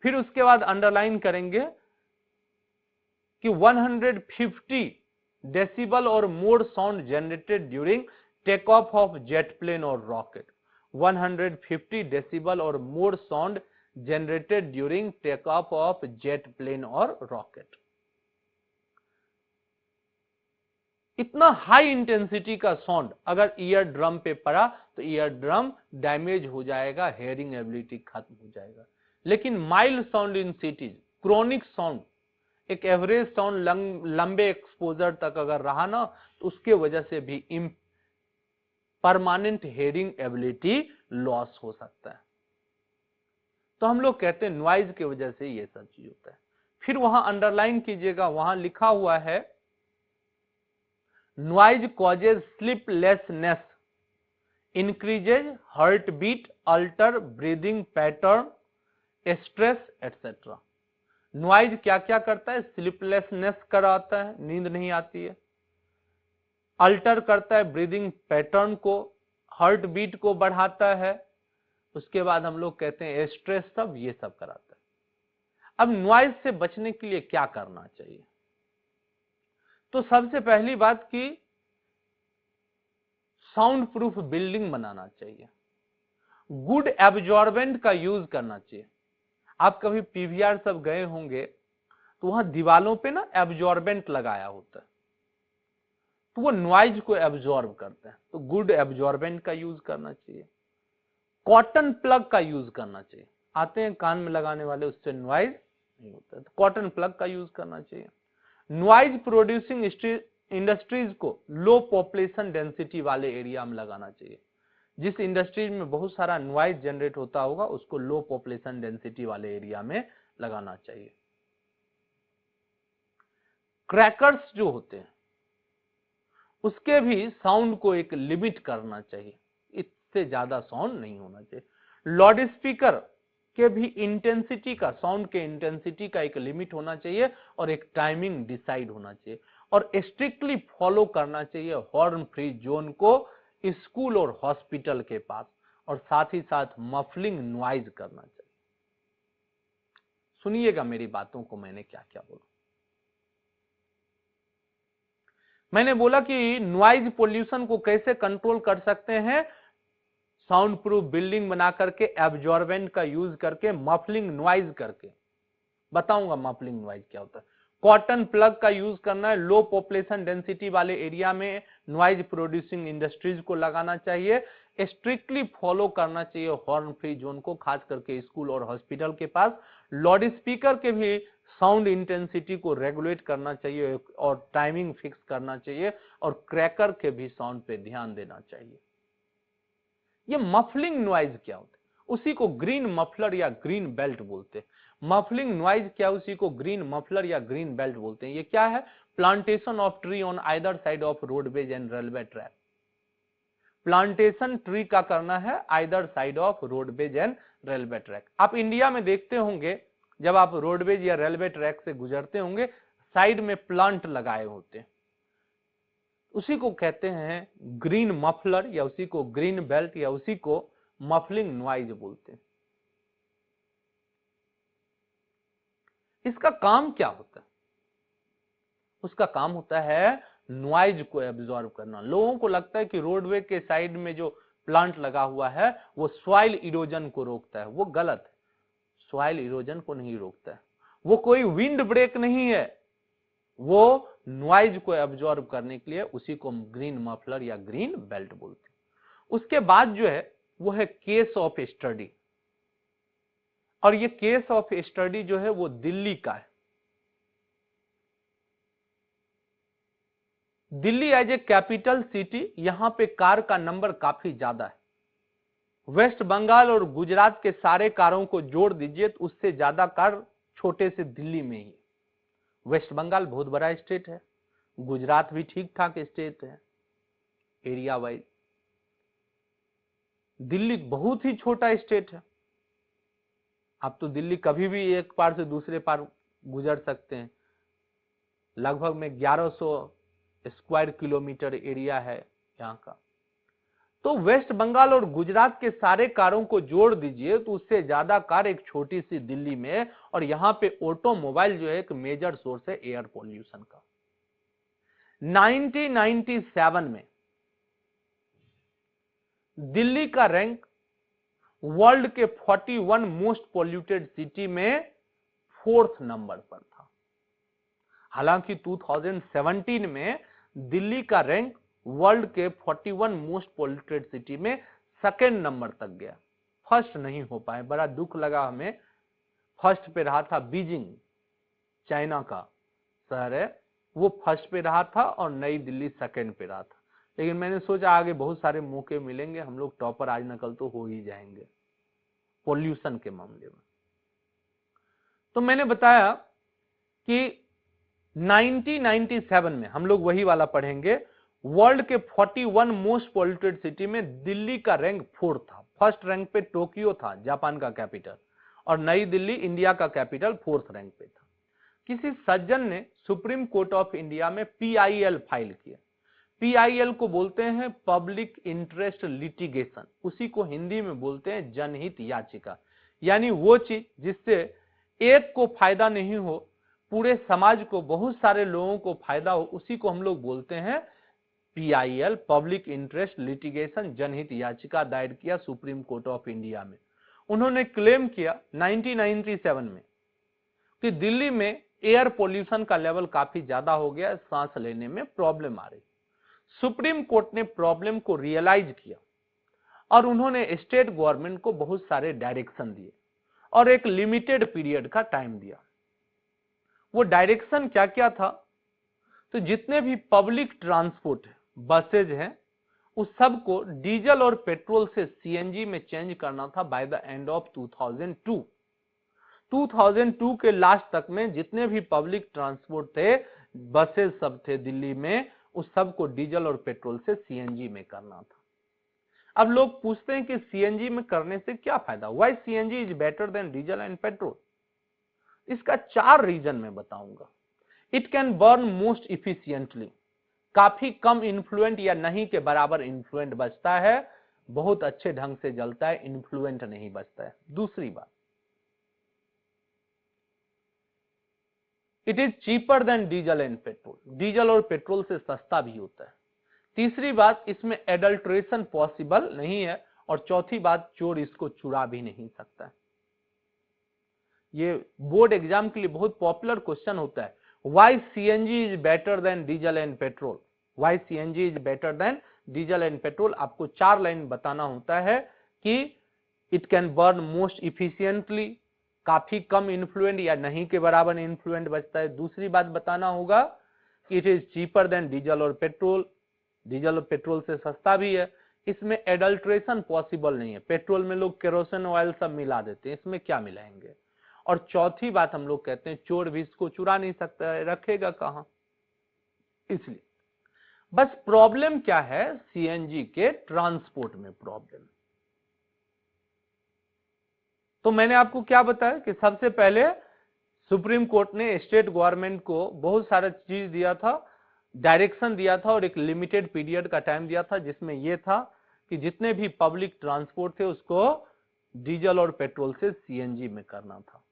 A: फिर उसके बाद अंडरलाइन करेंगे कि 150 डेसिबल और more sound generated during take off jet plane और रॉकेट। 150 डेसिबल और more sound generated during take off jet plane और rocket. इतना हाई इंटेंसिटी का साउंड अगर ईयर ड्रम पे पड़ा तो ईयर ड्रम डैमेज हो जाएगा, हेयरिंग एबिलिटी खत्म हो जाएगा। लेकिन mild sound in cities, chronic sound, एक एवरेज साउंड लंबे एक्सपोजर तक अगर रहा ना तो उसके वजह से भी परमानेंट हेयरिंग एबिलिटी लॉस हो सकता है। तो हम लोग कहते हैं नॉइज की वजह से ये सब चीज होता है। फिर वहां अंडरलाइन कीजिएगा, वहां लिखा हुआ है noise causes sleeplessness, increases heart beat, alter breathing pattern, stress etcetera. Noise क्या क्या करता है? स्लीपलेसनेस कराता है, नींद नहीं आती है। अल्टर करता है ब्रीदिंग पैटर्न को, हार्ट बीट को बढ़ाता है। उसके बाद हम लोग कहते हैं स्ट्रेस, सब ये सब कराता है। अब नॉइज से बचने के लिए क्या करना चाहिए? तो सबसे पहली बात कि साउंड प्रूफ बिल्डिंग बनाना चाहिए, गुड एब्जॉर्बेंट का यूज करना चाहिए। आप कभी पीवीआर सब गए होंगे तो वहां दीवालों पे ना एब्जॉर्बेंट लगाया होता है, तो वो नॉइज को एब्जॉर्ब करते हैं। तो गुड एब्जॉर्बेंट का यूज करना चाहिए। कॉटन प्लग का यूज करना चाहिए, आते हैं कान में लगाने वाले, उससे नॉइज नहीं होता है, तो कॉटन प्लग का यूज करना चाहिए। नॉइज प्रोड्यूसिंग इंडस्ट्रीज को लो पॉपुलेशन डेंसिटी वाले एरिया में लगाना चाहिए। जिस इंडस्ट्रीज में बहुत सारा नॉइज जनरेट होता होगा उसको लो पॉपुलेशन डेंसिटी वाले एरिया में लगाना चाहिए। क्रैकर्स जो होते हैं उसके भी साउंड को एक लिमिट करना चाहिए, इससे ज्यादा साउंड नहीं होना चाहिए। लाउड स्पीकर के भी इंटेंसिटी का, साउंड के इंटेंसिटी का एक लिमिट होना चाहिए और एक टाइमिंग डिसाइड होना चाहिए, और स्ट्रिक्टली फॉलो करना चाहिए हॉर्न फ्री जोन को स्कूल और हॉस्पिटल के पास, और साथ ही साथ मफलिंग नॉइज करना चाहिए। सुनिएगा मेरी बातों को, मैंने क्या क्या बोला। मैंने बोला कि नॉइज पोल्यूशन को कैसे कंट्रोल कर सकते हैं, साउंड प्रूफ बिल्डिंग बना करके, एब्जॉर्बेंट का यूज करके, मफलिंग नॉइज करके। बताऊंगा मफलिंग नॉइज क्या होता है। कॉटन प्लग का यूज करना है, लो पॉपुलेशन डेंसिटी वाले एरिया में नॉइज प्रोड्यूसिंग इंडस्ट्रीज को लगाना चाहिए। स्ट्रिक्टली फॉलो करना चाहिए हॉर्न फ्री जोन को, खास करके स्कूल और हॉस्पिटल के पास। लाउड स्पीकर के भी साउंड इंटेंसिटी को रेगुलेट करना चाहिए और टाइमिंग फिक्स करना चाहिए, और क्रैकर के भी साउंड पे ध्यान देना चाहिए। ये मफलिंग नॉइज क्या होता है? उसी को ग्रीन मफलर या ग्रीन बेल्ट बोलते हैं। मफलिंग नॉइज क्या, उसी को ग्रीन मफलर या ग्रीन बेल्ट बोलते हैं। ये क्या है? Plantation of tree on either side of roadways and railway track. Plantation tree का करना है either side of roadways and railway track. आप इंडिया में देखते होंगे जब आप रोडवेज या रेलवे ट्रैक से गुजरते होंगे, साइड में प्लांट लगाए होते हैं, उसी को कहते हैं ग्रीन मफलर या उसी को ग्रीन बेल्ट या उसी को मफलिंग नॉइज बोलते हैं। इसका काम क्या होता है? उसका काम होता है नॉइज को एब्जॉर्ब करना। लोगों को लगता है कि रोडवे के साइड में जो प्लांट लगा हुआ है वो सॉइल इरोजन को रोकता है, वो गलत है। सॉइल इरोजन को नहीं रोकता है, वो कोई विंड ब्रेक नहीं है, वो नॉइज को एब्जॉर्ब करने के लिए उसी को ग्रीन मफलर या ग्रीन बेल्ट बोलते हैं। उसके बाद जो है वो है केस ऑफ स्टडी, और ये केस ऑफ स्टडी जो है वो दिल्ली का है। Delhi as a capital city, यहां पे कार का नंबर काफी ज्यादा है। वेस्ट बंगाल और गुजरात के सारे कारों को जोड़ दीजिए तो उससे ज्यादा कार छोटे से दिल्ली में ही। वेस्ट बंगाल बहुत बड़ा स्टेट है, गुजरात भी ठीक ठाक स्टेट है एरिया वाइज, दिल्ली बहुत ही छोटा स्टेट है। आप तो दिल्ली कभी भी एक पार से दूसरे पार गुजर सकते हैं। लगभग में 1100 स्क्वायर किलोमीटर एरिया है यहाँ का। तो वेस्ट बंगाल और गुजरात के सारे कारों को जोड़ दीजिए तो उससे ज्यादा कार एक छोटी सी दिल्ली में, और यहाँ पे ऑटोमोबाइल जो है एक मेजर सोर्स है एयर पोल्यूशन का। 1997 में दिल्ली का रैंक वर्ल्ड के 41 मोस्ट पोल्यूटेड सिटी में 4th नंबर पर था। हालांकि 2017 में दिल्ली का रैंक वर्ल्ड के 41 मोस्ट पोल्यूटेड सिटी में 2nd नंबर तक गया, फर्स्ट नहीं हो पाए। बड़ा दुख लगा हमें। फर्स्ट पे रहा था बीजिंग, चाइना का शहर है, वो फर्स्ट पे रहा था और नई दिल्ली 2nd पे रहा था। लेकिन मैंने सोचा आगे बहुत सारे मौके मिलेंगे, हम लोग टॉपर आज न कल तो हो ही जाएंगे पोल्यूशन के मामले में। तो मैंने बताया कि 1997 में हम लोग वही वाला पढ़ेंगे। वर्ल्ड के 41 मोस्ट पोल्यूटेड सिटी में दिल्ली का रैंक 4th था। फर्स्ट रैंक पे टोक्यो था, जापान का कैपिटल, और नई दिल्ली इंडिया का कैपिटल 4th रैंक पे था। किसी सज्जन ने सुप्रीम कोर्ट ऑफ इंडिया में PIL फाइल किया। PIL को बोलते हैं पब्लिक इंटरेस्ट लिटिगेशन, उसी को हिंदी में बोलते हैं जनहित याचिका। यानी वो चीज जिससे एक को फायदा नहीं हो, पूरे समाज को, बहुत सारे लोगों को फायदा हो, उसी को हम लोग बोलते हैं PIL, पब्लिक इंटरेस्ट लिटिगेशन। जनहित याचिका दायर किया सुप्रीम कोर्ट ऑफ इंडिया में। उन्होंने क्लेम किया 1997 में कि दिल्ली में एयर पोल्यूशन का लेवल काफी ज्यादा हो गया, सांस लेने में प्रॉब्लम आ रही। सुप्रीम कोर्ट ने प्रॉब्लम को रियलाइज किया और उन्होंने स्टेट गवर्नमेंट को बहुत सारे डायरेक्शन दिए और एक लिमिटेड पीरियड का टाइम दिया। वो डायरेक्शन क्या क्या था? तो जितने भी पब्लिक ट्रांसपोर्ट बसेज हैं उस सब को डीजल और पेट्रोल से CNG में चेंज करना था बाय द एंड ऑफ 2002। 2002 के लास्ट तक में जितने भी पब्लिक ट्रांसपोर्ट थे, बसेज सब थे दिल्ली में, उस सब को डीजल और पेट्रोल से CNG में करना था। अब लोग पूछते हैं कि CNG में करने से क्या फायदा, why CNG is better than diesel and petrol? इसका 4 रीजन मैं बताऊंगा। It can burn most efficiently, काफी कम इन्फ्लुएंट या नहीं के बराबर इन्फ्लुएंट बचता है, बहुत अच्छे ढंग से जलता है, इन्फ्लुएंट नहीं बचता है। दूसरी बात, it is cheaper than diesel and petrol, diesel और पेट्रोल से सस्ता भी होता है। तीसरी बात, इसमें एडल्ट्रेशन पॉसिबल नहीं है, और चौथी बात, चोर इसको चुरा भी नहीं सकता है। ये बोर्ड एग्जाम के लिए बहुत पॉपुलर क्वेश्चन होता है, why CNG is better than diesel and petrol, why CNG is better than diesel and petrol. आपको 4 लाइन बताना होता है कि it can burn most efficiently, काफी कम इन्फ्लुएंट या नहीं के बराबर इन्फ्लुएंट बचता है। दूसरी बात बताना होगा कि it is cheaper than diesel और पेट्रोल, डीजल और पेट्रोल से सस्ता भी है। इसमें एडल्ट्रेशन पॉसिबल नहीं है। पेट्रोल में लोग केरोसिन ऑयल सब मिला देते हैं, इसमें क्या मिलाएंगे। और चौथी बात हम लोग कहते हैं चोर भी इसको चुरा नहीं सकता है, रखेगा कहां। इसलिए बस प्रॉब्लम क्या है, सीएनजी के ट्रांसपोर्ट में प्रॉब्लम। तो मैंने आपको क्या बताया कि सबसे पहले सुप्रीम कोर्ट ने स्टेट गवर्नमेंट को बहुत सारा चीज दिया था, डायरेक्शन दिया था और एक लिमिटेड पीरियड का टाइम दिया था, जिसमें यह था कि जितने भी पब्लिक ट्रांसपोर्ट थे उसको डीजल और पेट्रोल से सीएनजी में करना था।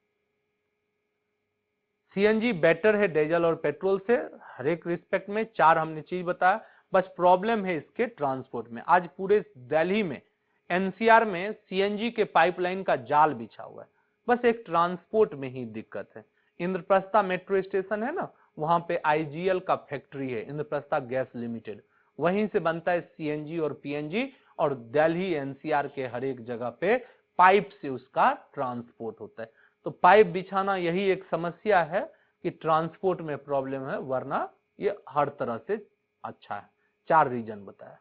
A: सीएनजी बेटर है डीजल और पेट्रोल से हर एक रिस्पेक्ट में, चार हमने चीज बताया। बस प्रॉब्लम है इसके ट्रांसपोर्ट में। आज पूरे दिल्ली में एनसीआर में सीएनजी के पाइपलाइन का जाल बिछा हुआ है, बस एक ट्रांसपोर्ट में ही दिक्कत है। इंद्रप्रस्था मेट्रो स्टेशन है ना, वहां पे आईजीएल का फैक्ट्री है, इंद्रप्रस्था गैस लिमिटेड, वहीं से बनता है सीएनजी और पीएनजी, और दिल्ली एनसीआर के हर एक जगह पे पाइप से उसका ट्रांसपोर्ट होता है। तो पाइप बिछाना यही एक समस्या है कि ट्रांसपोर्ट में प्रॉब्लम है, वरना ये हर तरह से अच्छा है। चार रीजन बताया।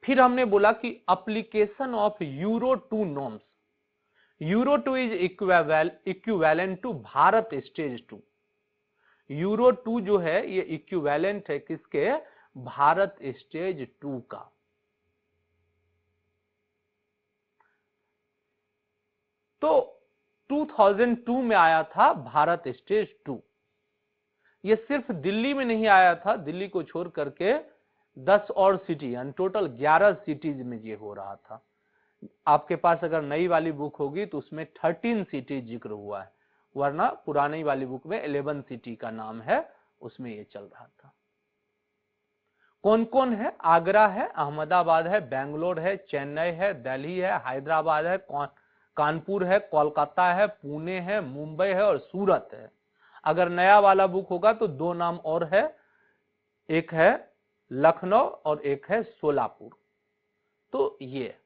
A: फिर हमने बोला कि application of euro 2 norms. Euro 2 is equivalent to Bharat stage 2। Euro 2 जो है ये इक्विवेलेंट है किसके, भारत स्टेज 2 का। तो 2002 में आया था भारत स्टेज 2। ये सिर्फ दिल्ली में नहीं आया था, दिल्ली को छोड़ करके 10 और सिटी यानी टोटल 11 सिटीज में ये हो रहा था। आपके पास अगर नई वाली बुक होगी तो उसमें 13 सिटी जिक्र हुआ है, वरना पुरानी वाली बुक में 11 सिटी का नाम है, उसमें ये चल रहा था। कौन कौन है, आगरा है, अहमदाबाद है, बेंगलोर है, चेन्नई है, दिल्ली है, हैदराबाद है, कानपुर है, कोलकाता है, पुणे है, मुंबई है और सूरत है। अगर नया वाला बुक होगा तो दो नाम और है, एक है लखनऊ और एक है सोलापुर। तो ये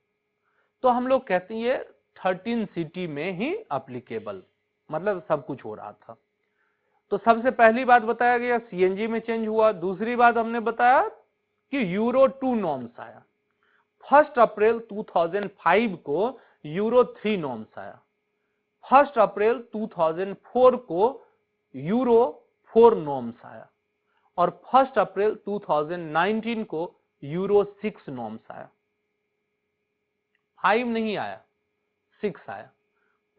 A: तो हम लोग कहते हैं ये 13 सिटी में ही एप्लीकेबल, मतलब सब कुछ हो रहा था। तो सबसे पहली बात बताया गया सीएनजी में चेंज हुआ। दूसरी बात हमने बताया कि यूरो 2 नॉर्म्स आया। 1 अप्रैल 2005 को यूरो 3 नॉर्म्स आया। 1 अप्रैल 2004 को यूरो 4 नॉर्म्स आया और 1 अप्रैल 2019 को यूरो 6 नॉर्म्स आया। 5 नहीं आया, 6 आया।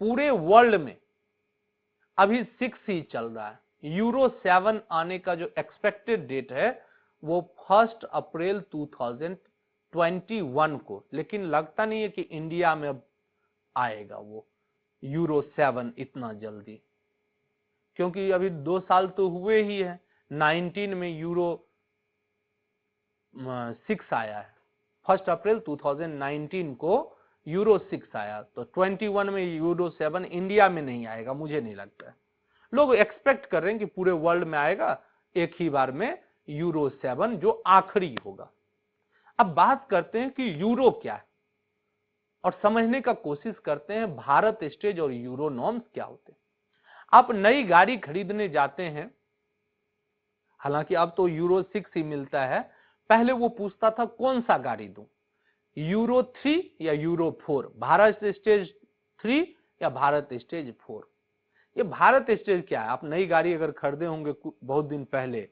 A: पूरे वर्ल्ड में अभी 6 ही चल रहा है। यूरो 7 आने का जो एक्सपेक्टेड डेट है वो 1 अप्रैल 2021 को, लेकिन लगता नहीं है कि इंडिया में अब आएगा वो यूरो 7 इतना जल्दी, क्योंकि अभी 2 साल तो हुए ही है। 19 में यूरो 6 आया है, 1 अप्रैल 2019 को यूरो 6 आया, तो 21 में यूरो 7 इंडिया में नहीं आएगा, मुझे नहीं लगता है। लोग एक्सपेक्ट कर रहे हैं कि पूरे वर्ल्ड में आएगा एक ही बार में यूरो 7, जो आखिरी होगा। अब बात करते हैं कि यूरो क्या है और समझने का कोशिश करते हैं भारत स्टेज और यूरो नॉर्म्स क्या होते हैं। आप नई गाड़ी खरीदने जाते हैं, हालांकि अब तो यूरो 6 ही मिलता है, पहले वो पूछता था कौन सा गाड़ी दूं, यूरो 3 या यूरो 4, भारत स्टेज 3 या भारत स्टेज 4। ये भारत स्टेज क्या है, आप नई गाड़ी अगर खरीदे होंगे बहुत दिन पहले,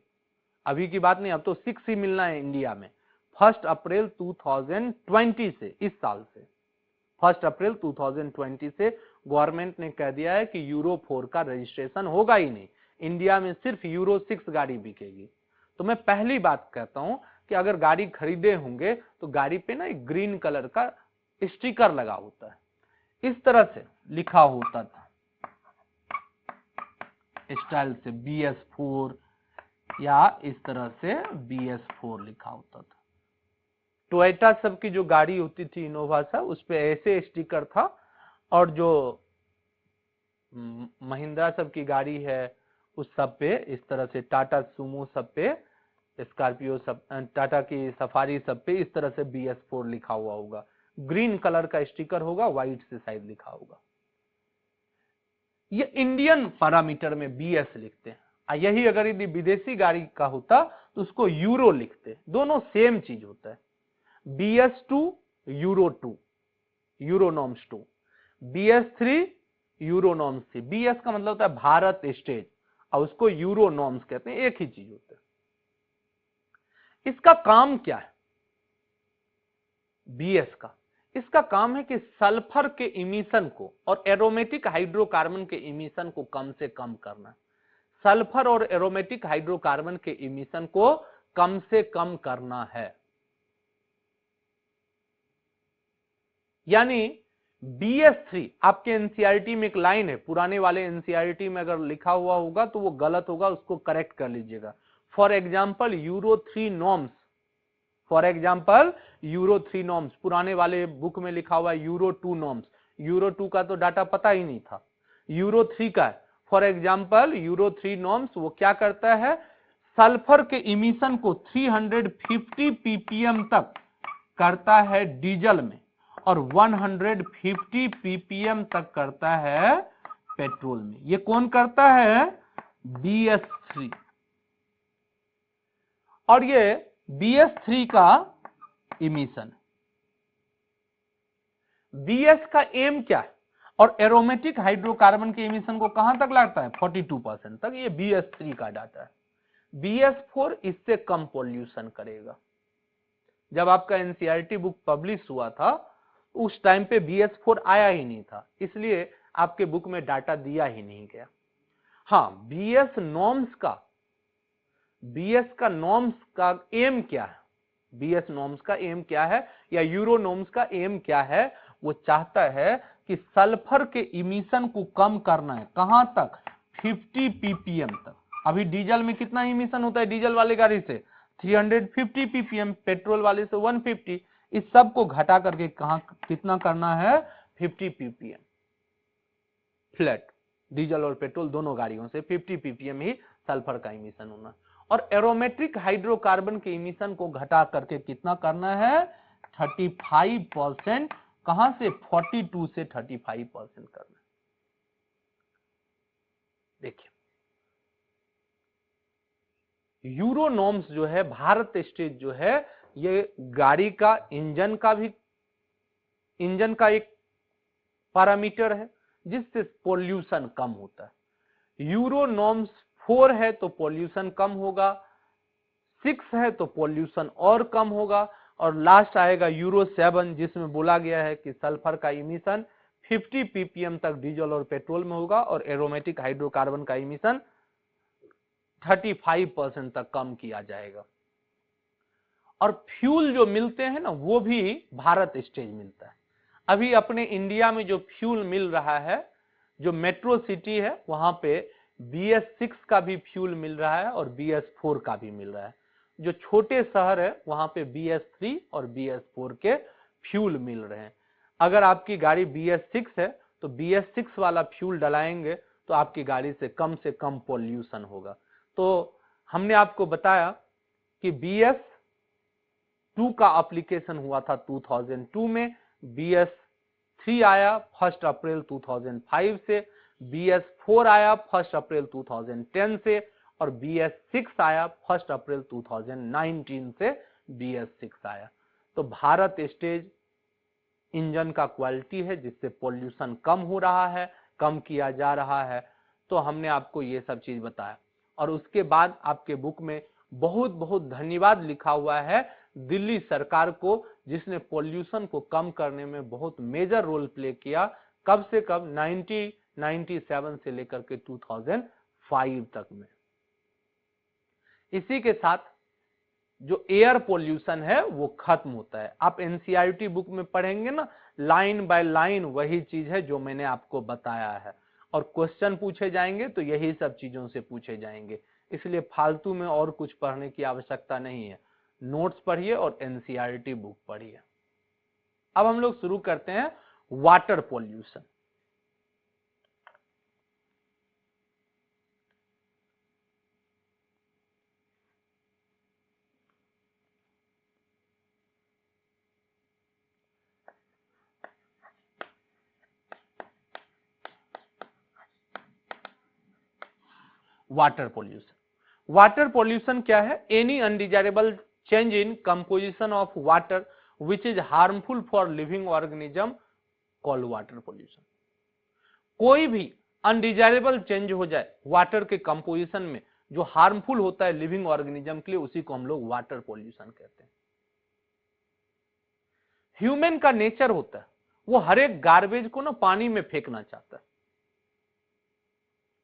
A: अभी की बात नहीं, अब तो 6 ही मिलना है इंडिया में। 1 अप्रैल 2020 से, इस साल से 1 अप्रैल 2020 से गवर्नमेंट ने कह दिया है कि यूरो 4 का रजिस्ट्रेशन होगा ही नहीं, इंडिया में सिर्फ यूरो 6 गाड़ी बिकेगी। तो मैं पहली बात कहता हूं कि अगर गाड़ी खरीदे होंगे तो गाड़ी पे ना एक ग्रीन कलर का स्टिकर लगा होता है, इस तरह से लिखा होता था स्टाइल से BS4, या इस तरह से BS4 लिखा होता था। टोयोटा सब की जो गाड़ी होती थी इनोवा सब, उस पे ऐसे स्टिकर था, और जो महिंद्रा सब की गाड़ी है उस सब पे इस तरह से, टाटा सुमो सब पे, स्कॉर्पियो सब, टाटा की सफारी सब पे इस तरह से BS4 लिखा हुआ होगा, ग्रीन कलर का स्टिकर होगा, व्हाइट से शायद लिखा होगा। ये इंडियन पैरामीटर में BS लिखते हैं, यही अगर यदि विदेशी गाड़ी का होता तो उसको यूरो लिखते, दोनों सेम चीज होता है। BS2 euro 2, euro norms 2, BS3 euro norms 3। BS का मतलब होता है भारत स्टेज और उसको यूरो नॉर्म्स कहते हैं, एक ही चीज होता है। इसका काम क्या है BS का? इसका काम है कि सल्फर के इमिशन को और एरोमेटिक हाइड्रोकार्बन के इमिशन को कम से कम करना। सल्फर और एरोमेटिक हाइड्रोकार्बन के इमिशन को कम से कम करना है। यानी BS3 आपके एनसीईआरटी में एक लाइन है, पुराने वाले एनसीईआरटी में अगर लिखा हुआ होगा तो वो गलत होगा, उसको करेक्ट कर लीजिएगा। For example euro 3 norms, for example euro 3 norms, पुराने वाले बुक में लिखा हुआ है यूरो 2 नॉर्म्स। यूरो 2 का तो डाटा पता ही नहीं था, यूरो 3 का है। फॉर एग्जाम्पल यूरो 3 नॉर्म्स वो क्या करता है, सल्फर के इमिशन को 350 ppm तक करता है डीजल में और 150 ppm तक करता है पेट्रोल में। ये कौन करता है? BS3। और ये BS3 का इमिशन। BS का एम क्या है? और एरोमेटिक हाइड्रोकार्बन के इमिशन को कहां तक लाता है? 42% तक। ये BS3 का डाटा है। BS4 इससे कम पॉल्यूशन करेगा। जब आपका एनसीईआरटी बुक पब्लिश हुआ था उस टाइम पे BS4 आया ही नहीं था, इसलिए आपके बुक में डाटा दिया ही नहीं गया। हाँ, BS नॉर्म्स का एम क्या है? BS नॉर्म्स का एम क्या है या यूरो नॉर्म्स का एम क्या है? वो चाहता है कि सल्फर के इमिशन को कम करना है। कहां तक? 50 ppm तक। अभी डीजल में कितना इमिशन होता है डीजल वाले गाड़ी से? 350 ppm, पेट्रोल वाले से 150। इस सब को घटा करके कहां कितना करना है? 50 ppm फ्लैट। डीजल और पेट्रोल दोनों गाड़ियों से 50 ppm ही सल्फर का इमिशन होना। और एरोमेट्रिक हाइड्रोकार्बन के इमिशन को घटा करके कितना करना है? 35%। कहां से? 42 से 35% करना। देखिए, यूरो नॉर्म्स जो है, भारत स्टेज जो है, ये गाड़ी का इंजन का एक पैरामीटर है जिससे पोल्यूशन कम होता है। यूरो नॉर्म्स 4 है तो पोल्यूशन कम होगा, 6 है तो पोल्यूशन और कम होगा, और लास्ट आएगा यूरो 7 जिसमें बोला गया है कि सल्फर का इमिशन 50 ppm तक डीजल और पेट्रोल में होगा और एरोमेटिक हाइड्रोकार्बन का इमिशन 35% तक कम किया जाएगा। और फ्यूल जो मिलते हैं ना, वो भी भारत स्टेज मिलता है। अभी अपने इंडिया में जो फ्यूल मिल रहा है, जो मेट्रो सिटी है वहां पे BS6 का भी फ्यूल मिल रहा है और BS4 का भी मिल रहा है। जो छोटे शहर है वहां पे BS3 और BS4 के फ्यूल मिल रहे हैं। अगर आपकी गाड़ी BS6 है तो BS6 वाला फ्यूल डलाएंगे तो आपकी गाड़ी से कम पॉल्यूशन होगा। तो हमने आपको बताया कि BS2 का एप्लीकेशन हुआ था 2002 में, BS3 आया 1 अप्रैल 2005 से, BS4 आया 1 अप्रैल 2010 से, और BS6 आया 1 अप्रैल 2019 से BS6 आया। तो भारत स्टेज इंजन का क्वालिटी है जिससे पॉल्यूशन कम हो रहा है, कम किया जा रहा है। तो हमने आपको ये सब चीज बताया। और उसके बाद आपके बुक में बहुत बहुत धन्यवाद लिखा हुआ है दिल्ली सरकार को, जिसने पॉल्यूशन को कम करने में बहुत मेजर रोल प्ले किया। कब से कब? 1997 से लेकर के 2005 तक में। इसी के साथ जो एयर पोल्यूशन है वो खत्म होता है। आप एनसीईआरटी बुक में पढ़ेंगे ना, लाइन बाय लाइन वही चीज है जो मैंने आपको बताया है। और क्वेश्चन पूछे जाएंगे तो यही सब चीजों से पूछे जाएंगे, इसलिए फालतू में और कुछ पढ़ने की आवश्यकता नहीं है। नोट्स पढ़िए और एनसीईआरटी बुक पढ़िए। अब हम लोग शुरू करते हैं वाटर पोल्यूशन। वाटर पोल्यूशन क्या है? Any undesirable change in composition of water which is harmful for living organism called water pollution. कोई भी अनडिजायरेबल चेंज हो जाए वाटर के कंपोजिशन में जो हार्मफुल होता है लिविंग ऑर्गेनिज्म के लिए, उसी को हम लोग वाटर पॉल्यूशन कहते हैं। ह्यूमन का नेचर होता है वो हर एक गार्बेज को ना पानी में फेंकना चाहता है।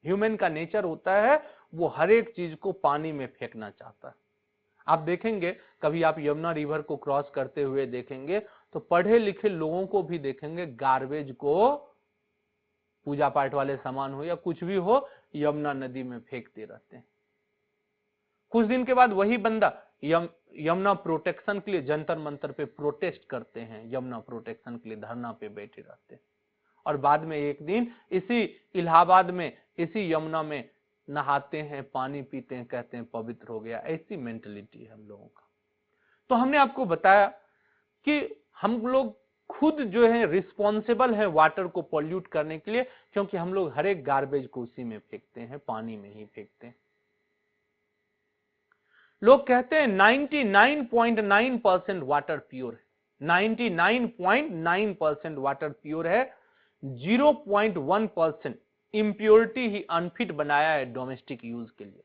A: ह्यूमन का नेचर होता है वो हर एक चीज को पानी में फेंकना चाहता है। आप देखेंगे कभी आप यमुना रिवर को क्रॉस करते हुए देखेंगे तो पढ़े लिखे लोगों को भी देखेंगे गार्बेज को, पूजा पाठ वाले सामान हो या कुछ भी हो, यमुना नदी में फेंकते रहते हैं। कुछ दिन के बाद वही बंदा यमुना प्रोटेक्शन के लिए जंतर मंतर पे प्रोटेस्ट करते हैं, यमुना प्रोटेक्शन के लिए धरना पे बैठे रहते हैं, और बाद में एक दिन इसी इलाहाबाद में इसी यमुना में नहाते हैं, पानी पीते हैं, कहते हैं पवित्र हो गया। ऐसी मेंटलिटी है हम लोगों का। तो हमने आपको बताया कि हम लोग खुद जो है रिस्पॉन्सिबल है वाटर को पॉल्यूट करने के लिए, क्योंकि हम लोग हर एक गार्बेज को उसी में फेंकते हैं, पानी में ही फेंकते हैं। लोग कहते हैं 99.9% वाटर प्योर है, 99.9% वाटर प्योर है, 0.1% इम्प्योरिटी ही अनफिट बनाया है डोमेस्टिक यूज के लिए।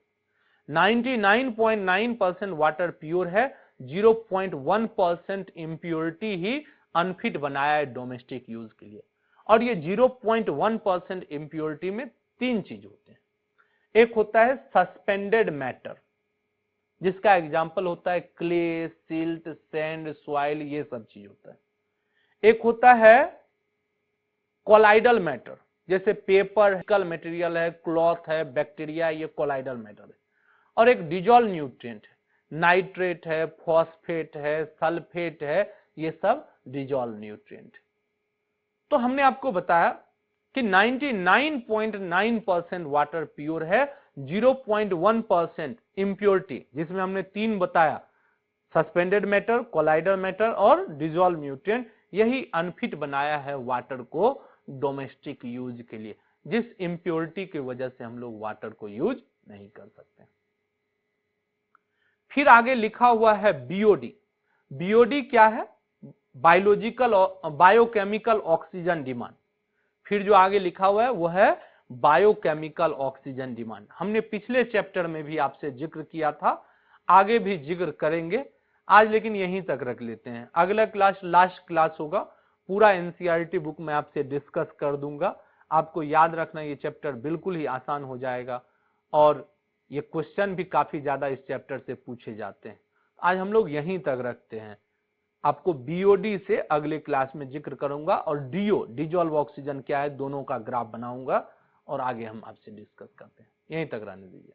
A: 99.9% वाटर प्योर है, 0.1% इम्प्योरिटी ही अनफिट बनाया है डोमेस्टिक यूज के लिए। और ये 0.1% इम्प्योरिटी में तीन चीज होते हैं। एक होता है सस्पेंडेड मैटर, जिसका एग्जाम्पल होता है क्ले, सिल्ट, सैंड, सॉइल, ये सब चीज होता है। एक होता है कोलाइडल मैटर, जैसे पेपर मटेरियल है, क्लॉथ है, बैक्टीरिया, ये कोलाइडल मैटर है। और एक डिजॉल्व न्यूट्रिएंट है, नाइट्रेट है, फॉस्फेट है, सल्फेट है, ये सब डिजॉल्व न्यूट्रिएंट है। तो हमने आपको बताया कि 99.9% वाटर प्योर है, 0.1% इम्प्योरिटी, जिसमें हमने तीन बताया, सस्पेंडेड मैटर, कोलाइडल मैटर और डिजॉल्व न्यूट्रिएंट, यही अनफिट बनाया है वाटर को डोमेस्टिक यूज के लिए, जिस इम्प्योरिटी की वजह से हम लोग वाटर को यूज नहीं कर सकते। फिर आगे लिखा हुआ है बीओडी। बीओडी क्या है? Biological biochemical oxygen demand. फिर जो आगे लिखा हुआ है वो है बायोकेमिकल ऑक्सीजन डिमांड। हमने पिछले चैप्टर में भी आपसे जिक्र किया था, आगे भी जिक्र करेंगे आज, लेकिन यहीं तक रख लेते हैं। अगला क्लास लास्ट क्लास होगा, पूरा एनसीईआरटी बुक मैं आपसे डिस्कस कर दूंगा। आपको याद रखना ये चैप्टर बिल्कुल ही आसान हो जाएगा, और ये क्वेश्चन भी काफी ज्यादा इस चैप्टर से पूछे जाते हैं। आज हम लोग यहीं तक रखते हैं। आपको बीओडी से अगले क्लास में जिक्र करूंगा, और डीओ डिजॉल्व ऑक्सीजन क्या है, दोनों का ग्राफ बनाऊंगा, और आगे हम आपसे डिस्कस करते हैं। यहीं तक रहने दीजिए।